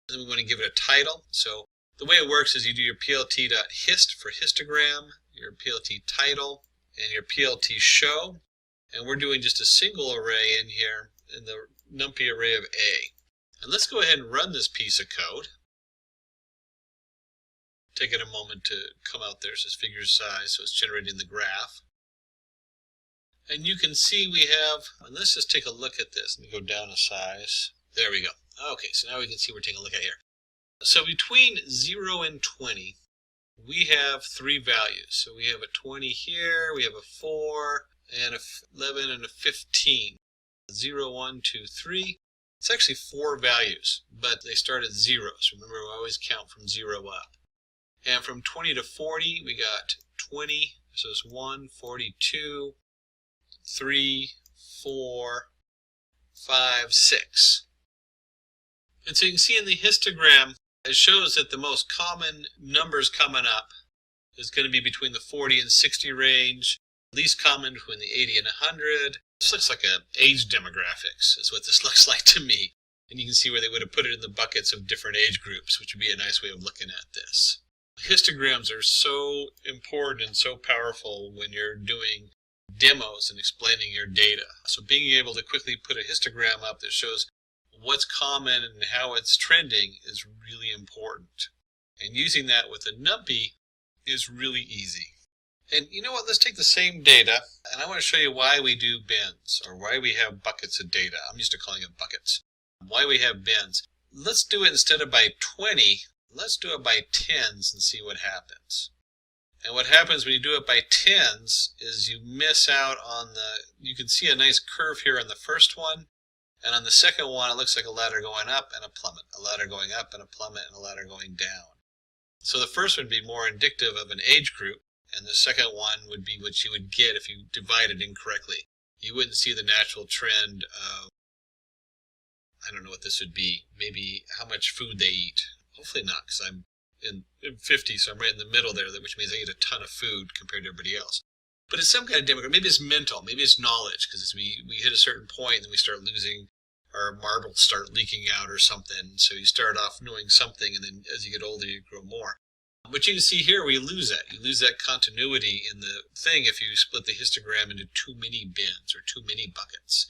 And then we want to give it a title. So the way it works is you do your plt.hist for histogram, your plt title, and your plt show. And we're doing just a single array in here in the Numpy array of A. And let's go ahead and run this piece of code. Take it a moment to come out there. It says figure size, so it's generating the graph. And you can see we have, and let's just take a look at this. Let me go down a size. There we go. Okay, so now we can see what we're taking a look at here. So between 0 and 20, we have 3 values. So we have a 20 here, we have a 4, and a 11, and a 15. 0, 1, 2, 3. It's actually 4 values, but they start at 0. So remember, we always count from 0 up. And from 20 to 40, we got 20. So it's 1, 42, 3, 4, 5, 6. And so you can see in the histogram, it shows that the most common numbers coming up is going to be between the 40 and 60 range, least common between the 80 and 100. This looks like an age demographics, is what this looks like to me. And you can see where they would have put it in the buckets of different age groups, which would be a nice way of looking at this. Histograms are so important and so powerful when you're doing demos and explaining your data. So being able to quickly put a histogram up that shows what's common and how it's trending is really important. And using that with a Numpy is really easy. And you know what, let's take the same data, and I want to show you why we do bins, or why we have buckets of data. I'm used to calling it buckets. Why we have bins. Let's do it instead of by 20, let's do it by tens and see what happens. And what happens when you do it by tens is you miss out on you can see a nice curve here on the first one, and on the second one it looks like a ladder going up and a plummet, a ladder going up and a plummet, and a ladder going down. So the first would be more indicative of an age group, and the second one would be what you would get if you divided incorrectly. You wouldn't see the natural trend of, I don't know what this would be, maybe how much food they eat. Hopefully not, because I'm in 50, so I'm right in the middle there, which means I eat a ton of food compared to everybody else. But it's some kind of demographic. Maybe it's mental, maybe it's knowledge, because we hit a certain point and then we start losing, our marbles start leaking out or something. So you start off knowing something, and then as you get older you grow more. But you can see here we lose that. You lose that continuity in the thing if you split the histogram into too many bins or too many buckets.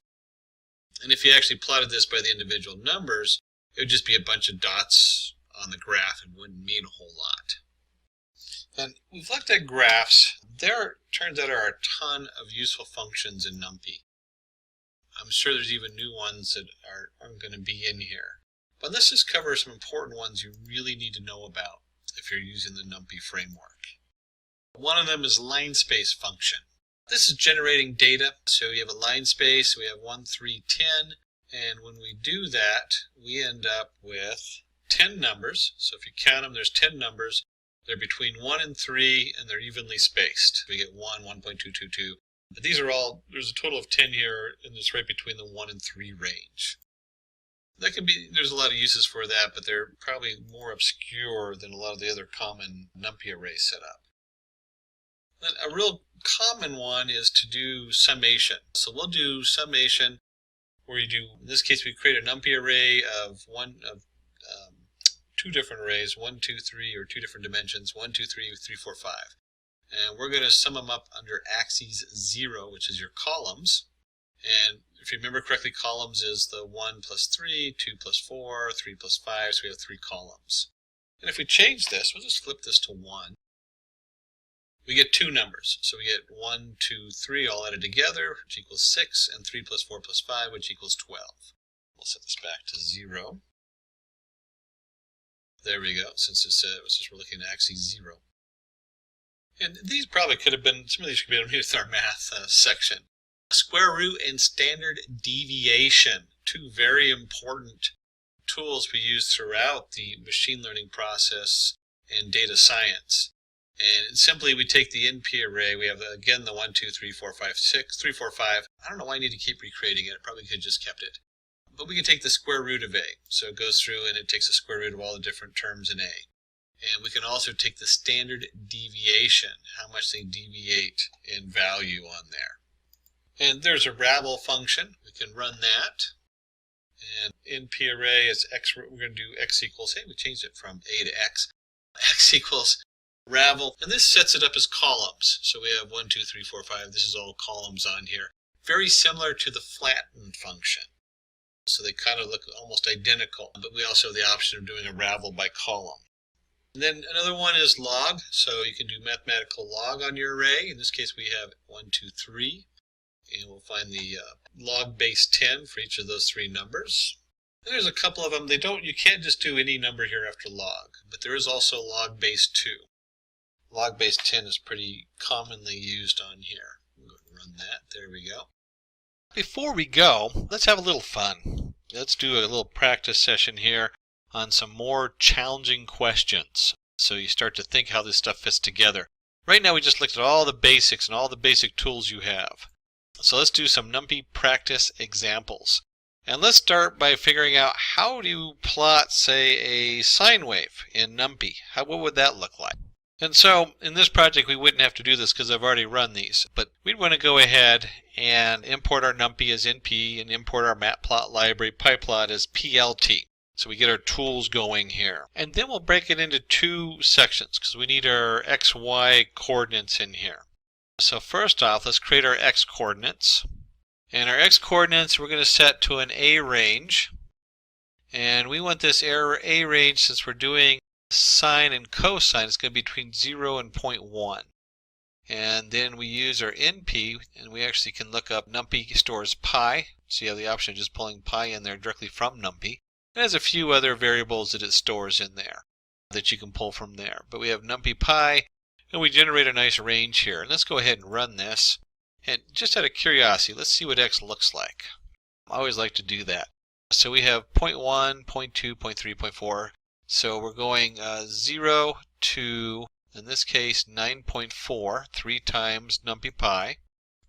And if you actually plotted this by the individual numbers, it would just be a bunch of dots on the graph and wouldn't mean a whole lot. And we've looked at graphs. There turns out are a ton of useful functions in Numpy. I'm sure there's even new ones that aren't going to be in here. But let's just cover some important ones you really need to know about if you're using the Numpy framework. One of them is line space function. This is generating data. So you have a line space, we have 1, 3, 10, and when we do that, we end up with 10 numbers. So if you count them, there's 10 numbers. They're between 1 and 3, and they're evenly spaced. We get 1, 1.222. But these are all, there's a total of 10 here, and it's right between the 1 and 3 range. There's a lot of uses for that, but they're probably more obscure than a lot of the other common Numpy array setup. Then a real common one is to do summation. So we'll do summation where you do, in this case, we create a Numpy array of two different arrays, 1, 2, 3, or two different dimensions, 1, 2, 3, 3, 4, 5. And we're going to sum them up under axes 0, which is your columns. And if you remember correctly, columns is the 1 plus 3, 2 plus 4, 3 plus 5, so we have 3 columns. And if we change this, we'll just flip this to 1. We get 2 numbers. So we get 1, 2, 3 all added together, which equals 6, and 3 plus 4 plus 5, which equals 12. We'll set this back to 0. There we go, since we're looking at axis 0. And these probably could have been, some of these could be with our math section. Square root and standard deviation, 2 very important tools we use throughout the machine learning process and data science. And simply we take the NP array, we have again the 1, 2, 3, 4, 5, 6, 3, 4, 5. I don't know why I need to keep recreating it, probably could have just kept it. But we can take the square root of A. So it goes through and it takes the square root of all the different terms in A. And we can also take the standard deviation, how much they deviate in value on there. And there's a rabble function. We can run that. And NP array is x, we're going to do x equals, hey, we changed it from A to x. X equals rabble. And this sets it up as columns. So we have 1, 2, 3, 4, 5. This is all columns on here. Very similar to the flatten function. So they kind of look almost identical, but we also have the option of doing a rabble by column. And then another one is log, so you can do mathematical log on your array. In this case we have 1, 2, 3, and we'll find the log base 10 for each of those 3 numbers. And there's a couple of them, you can't just do any number here after log, but there is also log base 2. Log base 10 is pretty commonly used on here. We'll go and run that, there we go. Before we go, let's have a little fun. Let's do a little practice session here on some more challenging questions. So you start to think how this stuff fits together. Right now we just looked at all the basics and all the basic tools you have. So let's do some Numpy practice examples. And let's start by figuring out how do you plot, say, a sine wave in Numpy. What would that look like? And so in this project we wouldn't have to do this because I've already run these, but we'd want to go ahead and import our Numpy as NP and import our Matplotlib library pyplot as PLT. So we get our tools going here. And then we'll break it into 2 sections because we need our X, Y coordinates in here. So first off, let's create our X coordinates. And our X coordinates we're going to set to an A range. And we want this A range, since we're doing sine and cosine, it's going to be between 0 and 0.1. And then we use our NP, and we actually can look up Numpy stores pi. So you have the option of just pulling pi in there directly from Numpy. It has a few other variables that it stores in there that you can pull from there. But we have Numpy pi, and we generate a nice range here. And let's go ahead and run this. And just out of curiosity, let's see what X looks like. I always like to do that. So we have 0.1, 0.2, 0.3, 0.4. So we're going 0 to, in this case, 9.4, 3 times Numpy pi.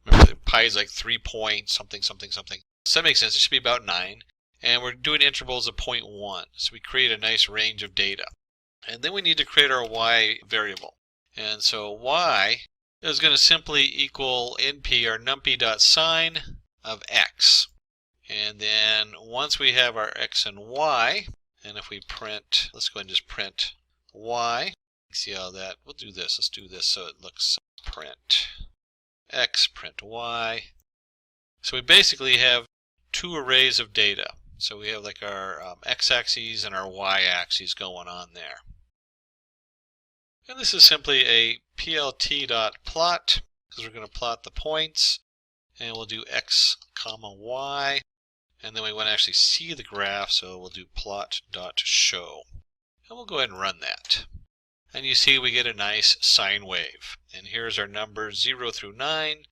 Remember, pi is like 3 point something, something, something. So that makes sense. It should be about 9. And we're doing intervals of 0.1. So we create a nice range of data. And then we need to create our y variable. And so y is going to simply equal NP, or numpy.sine of x. And then once we have our x and y, and if we print, let's go ahead and just print y. See how that, we'll do this. Let's do this so it looks print x, print y. So we basically have 2 arrays of data. So we have like our x-axis and our y-axis going on there. And this is simply a plt.plot because we're going to plot the points, and we'll do x comma y, and then we want to actually see the graph, so we'll do plot.show. And we'll go ahead and run that. And you see we get a nice sine wave. And here's our numbers 0 through 9,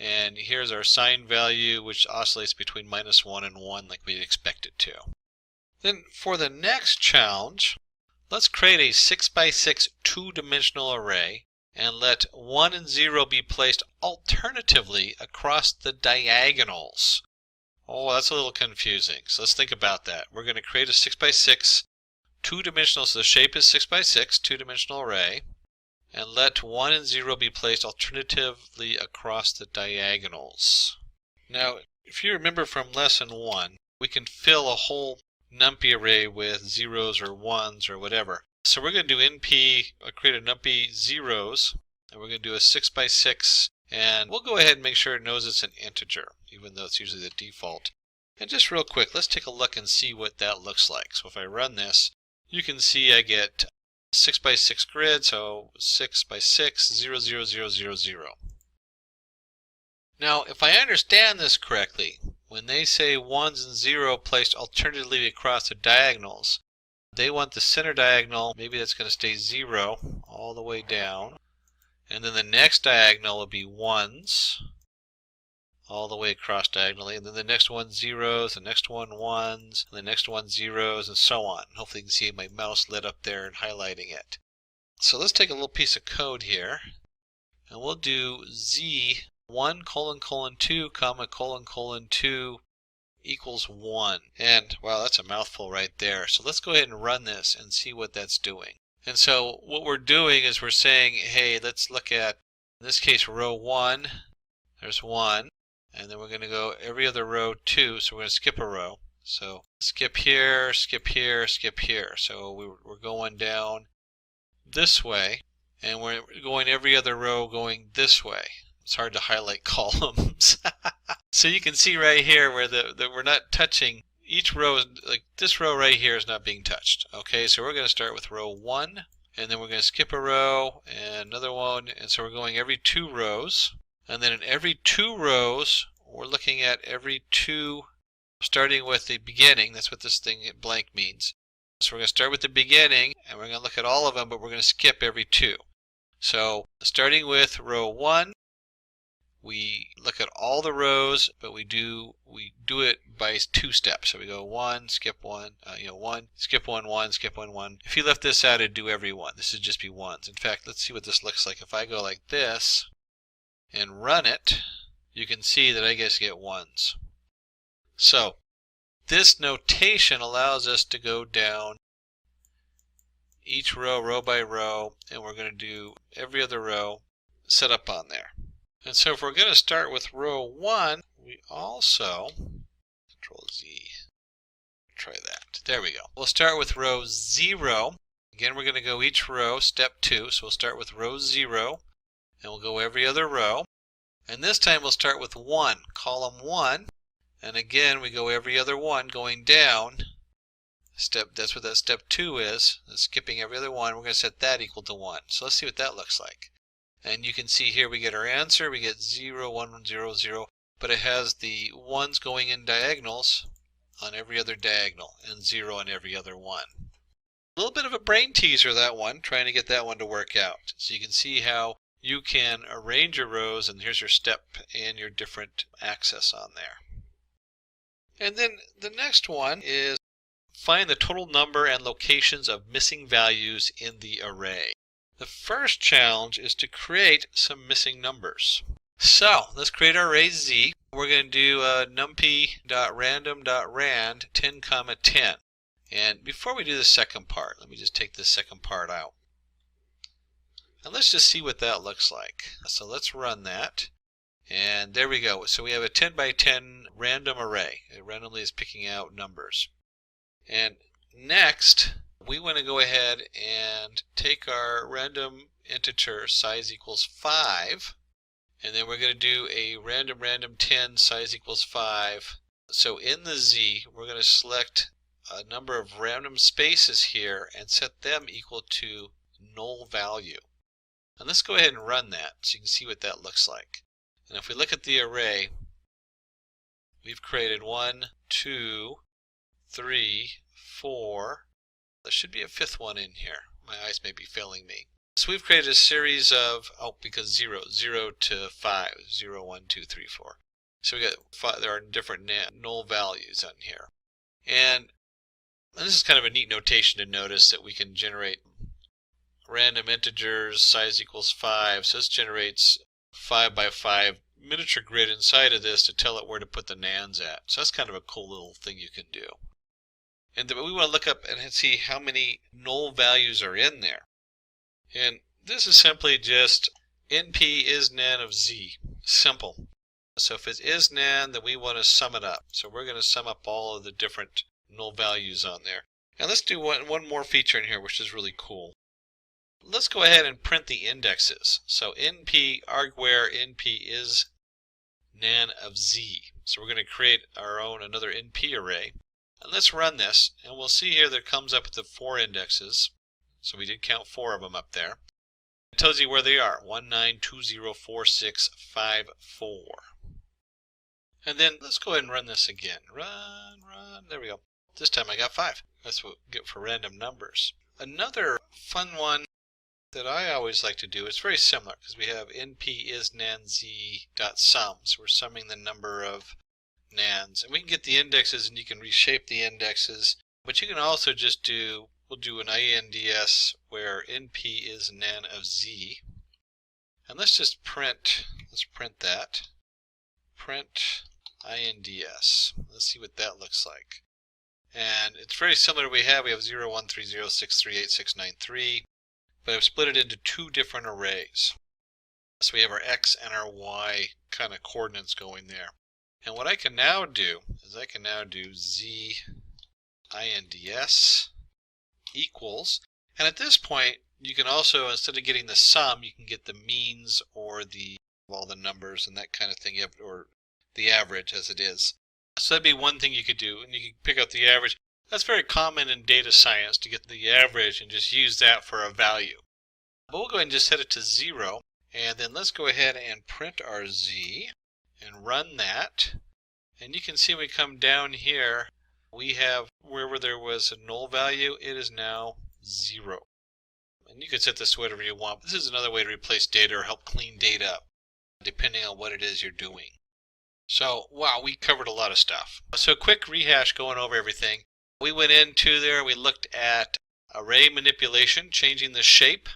and here's our sine value, which oscillates between -1 and 1 like we'd expect it to. Then for the next challenge, let's create a 6x6 2-dimensional array and let 1 and 0 be placed alternatively across the diagonals. Oh, that's a little confusing. So let's think about that. We're going to create a 6x6 two-dimensional, so the shape is 6x6, two-dimensional array, and let 1 and 0 be placed alternatively across the diagonals. Now, if you remember from lesson 1, we can fill a whole Numpy array with zeros or ones or whatever. So we're going to do NP, create a Numpy zeros, and we're going to do a 6x6, and we'll go ahead and make sure it knows it's an integer, even though it's usually the default. And just real quick, let's take a look and see what that looks like. So if I run this, you can see I get 6x6 grid, so 6x6, 0, 0, 0, 0, 0. Now, if I understand this correctly, when they say 1s and 0 placed alternatively across the diagonals, they want the center diagonal, maybe that's going to stay 0 all the way down. And then the next diagonal will be 1s all the way across diagonally. And then the next one 0s, the next one 1s, and the next one 0s, and so on. Hopefully you can see my mouse lit up there and highlighting it. So let's take a little piece of code here. And we'll do z1 colon colon 2 comma colon colon 2 equals 1. And wow, that's a mouthful right there. So let's go ahead and run this and see what that's doing. And so what we're doing is we're saying, hey, let's look at, in this case, row 1. There's 1. And then we're going to go every other row 2. So we're going to skip a row. So skip here, skip here, skip here. So we're going down this way. And we're going every other row going this way. It's hard to highlight columns. So you can see right here where we're not touching each row, like this row right here is not being touched. Okay, so we're going to start with row 1, and then we're going to skip a row and another one, and so we're going every 2 rows. And then in every 2 rows, we're looking at every 2, starting with the beginning. That's what this thing blank means. So we're going to start with the beginning, and we're going to look at all of them, but we're going to skip every 2. So starting with row 1, we look at all the rows, but we do it by 2 steps. So we go 1, skip 1, 1, skip 1, 1, skip 1, 1. If you left this out, it'd do every one. This would just be 1s. In fact, let's see what this looks like. If I go like this and run it, you can see that I just get 1s. So this notation allows us to go down each row, row by row, and we're going to do every other row set up on there. And so if we're going to start with row 1, we also, Control Z, try that. There we go. We'll start with row 0. Again, we're going to go each row, step 2. So we'll start with row 0, and we'll go every other row. And this time we'll start with 1, column 1. And again, we go every other one going down. That's what that step 2 is. That's skipping every other one. We're going to set that equal to 1. So let's see what that looks like. And you can see here we get our answer. We get 0, 1, 0, 0. But it has the 1s going in diagonals on every other diagonal and 0 on every other one. A little bit of a brain teaser, that one, trying to get that one to work out. So you can see how you can arrange your rows, and here's your step and your different axis on there. And then the next one is find the total number and locations of missing values in the array. The first challenge is to create some missing numbers. So let's create our array Z. We're going to do numpy.random.rand 10, 10. And before we do the second part, let me just take this second part out. And let's just see what that looks like. So let's run that. And there we go. So we have a 10 by 10 random array. It randomly is picking out numbers. And next, we want to go ahead and take our random integer size equals 5, and then we're going to do a random 10 size equals 5. So in the Z, we're going to select a number of random spaces here and set them equal to null value. And let's go ahead and run that so you can see what that looks like. And if we look at the array, we've created 1, 2, 3, 4. There should be a 5th one in here. My eyes may be failing me. So we've created a series of, because 0 to 5, 0, 1, 2, 3, 4. So we got 5, there are different null values on here. And this is kind of a neat notation to notice that we can generate random integers, size equals 5. So this generates 5 by 5 miniature grid inside of this to tell it where to put the nans at. So that's kind of a cool little thing you can do. And then we want to look up and see how many null values are in there. And this is simply just NP is nan of Z. Simple. So if it is nan, then we want to sum it up. So we're going to sum up all of the different null values on there. And let's do one more feature in here, which is really cool. Let's go ahead and print the indexes. So NP argware NP is nan of Z. So we're going to create our own another NP array. And let's run this, and we'll see here that it comes up with the 4 indexes. So we did count 4 of them up there. It tells you where they are, 1, 9, 2, 0, 4, 6, 5, 4. And then let's go ahead and run this again. Run, there we go. This time I got 5. That's what we get for random numbers. Another fun one that I always like to do is very similar, because we have np is nan z dot sum. So we're summing the number of nans, and we can get the indexes, and you can reshape the indexes, but you can also just do, we'll do an INDS where NP is nan of Z, and let's just print, that, print INDS. Let's see what that looks like. And it's very similar to what we have 01306386993, but I've split it into 2 different arrays. So we have our X and our Y kind of coordinates going there. And what I can now do is I can now do Z INDS equals, and at this point you can also, instead of getting the sum, you can get the means or the all the numbers and that kind of thing, or the average as it is. So that'd be one thing you could do, and you can pick out the average. That's very common in data science, to get the average and just use that for a value. But we'll go ahead and just set it to 0, and then let's go ahead and print our Z and run that. And you can see when we come down here, we have wherever there was a null value, it is now 0. And you can set this to whatever you want. This is another way to replace data or help clean data up, depending on what it is you're doing. So, wow, we covered a lot of stuff. So quick rehash going over everything. We went into there, we looked at array manipulation, changing the shape,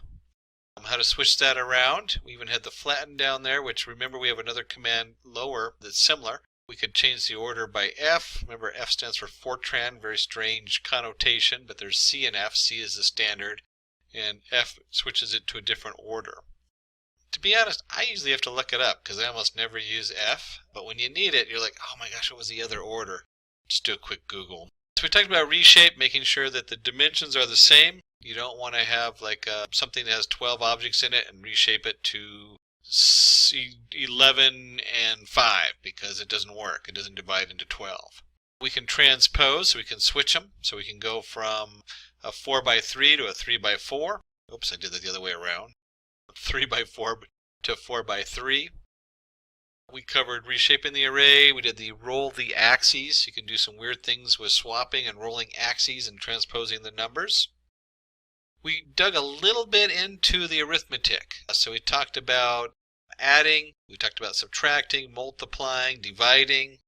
how to switch that around. We even had the flatten down there, which remember we have another command lower that's similar. We could change the order by F. Remember, F stands for Fortran, very strange connotation, but there's C and F. C is the standard, and F switches it to a different order. To be honest, I usually have to look it up because I almost never use F, but when you need it, you're like, oh my gosh, what was the other order? Just do a quick Google. So we talked about reshape, making sure that the dimensions are the same. You don't want to have like something that has 12 objects in it and reshape it to 11 and 5 because it doesn't work. It doesn't divide into 12. We can transpose, so we can switch them. So we can go from a 4x3 to a 3x4. Oops, I did that the other way around. 3x4 to 4x3. We covered reshaping the array. We did the roll the axes. You can do some weird things with swapping and rolling axes and transposing the numbers. We dug a little bit into the arithmetic. So we talked about adding, we talked about subtracting, multiplying, dividing.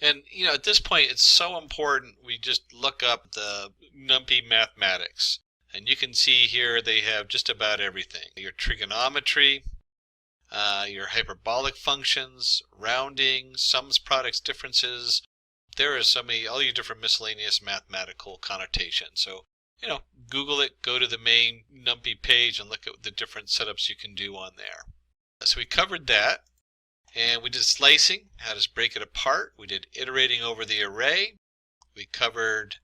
And you know, at this point it's so important we just look up the Numpy mathematics. And you can see here they have just about everything. Your trigonometry, your hyperbolic functions, rounding, sums, products, differences. There are so many, all your different miscellaneous mathematical connotations. So, you know, Google it, go to the main Numpy page and look at the different setups you can do on there. So we covered that, and we did slicing, how to break it apart. We did iterating over the array. We covered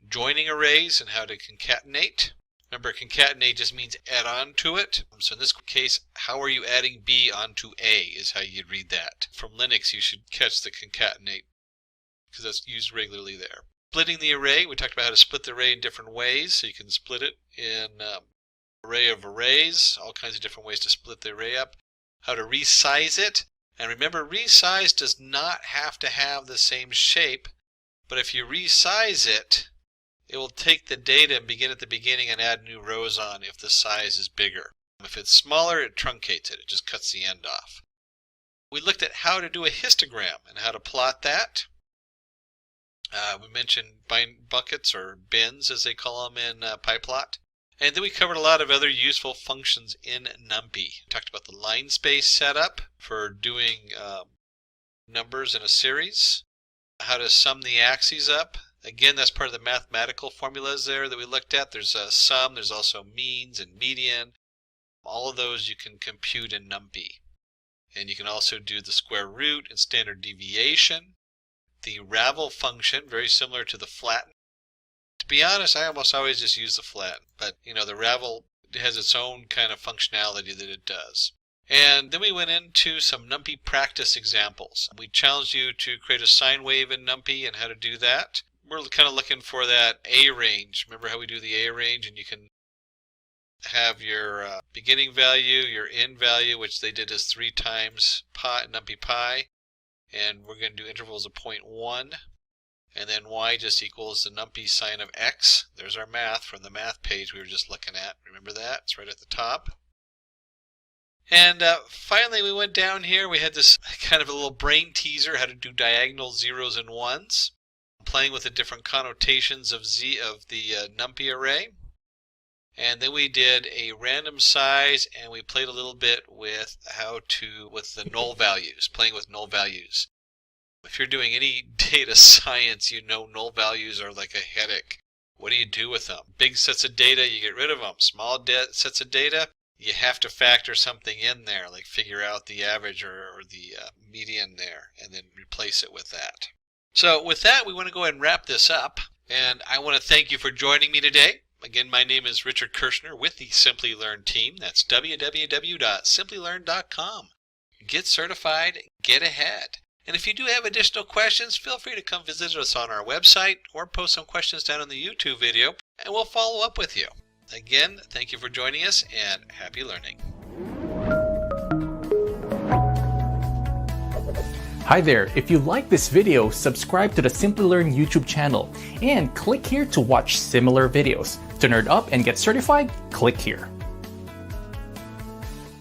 joining arrays and how to concatenate. Remember, concatenate just means add on to it. So in this case, how are you adding B onto A is how you'd read that. From Linux, you should catch the concatenate because that's used regularly there. Splitting the array, we talked about how to split the array in different ways. So you can split it in array of arrays, all kinds of different ways to split the array up. How to resize it. And remember, resize does not have to have the same shape, but if you resize it, it will take the data and begin at the beginning and add new rows on if the size is bigger. If it's smaller, it truncates it. It just cuts the end off. We looked at how to do a histogram and how to plot that. We mentioned buckets or bins, as they call them in PyPlot. And then we covered a lot of other useful functions in Numpy. We talked about the line space setup for doing numbers in a series, how to sum the axes up. Again, that's part of the mathematical formulas there that we looked at. There's a sum, there's also means and median. All of those you can compute in Numpy. And you can also do the square root and standard deviation. The ravel function, very similar to the flatten. To be honest, I almost always just use the flatten, but the ravel has its own kind of functionality that it does. And then we went into some Numpy practice examples. We challenged you to create a sine wave in Numpy and how to do that. We're kind of looking for that A range. Remember how we do the A range, and you can have your beginning value, your end value, which they did as 3 times pi, Numpy pi, and we're going to do intervals of 0.1, and then y just equals the Numpy sine of x. There's our math from the math page we were just looking at. Remember that? It's right at the top. And finally we went down here. We had this kind of a little brain teaser, how to do diagonal zeros and ones, playing with the different connotations of the Numpy array. And then we did a random size, and we played a little bit with with the null values, playing with null values. If you're doing any data science, null values are like a headache. What do you do with them? Big sets of data, you get rid of them. Small sets of data, you have to factor something in there, like figure out the average or the median there, and then replace it with that. So with that, we want to go ahead and wrap this up. And I want to thank you for joining me today. Again, my name is Richard Kirshner with the Simplilearn team. That's www.simplilearn.com. Get certified, get ahead. And if you do have additional questions, feel free to come visit us on our website or post some questions down in the YouTube video, and we'll follow up with you. Again, thank you for joining us, and happy learning. Hi there, if you like this video, subscribe to the Simplilearn YouTube channel and click here to watch similar videos. To nerd up and get certified, click here.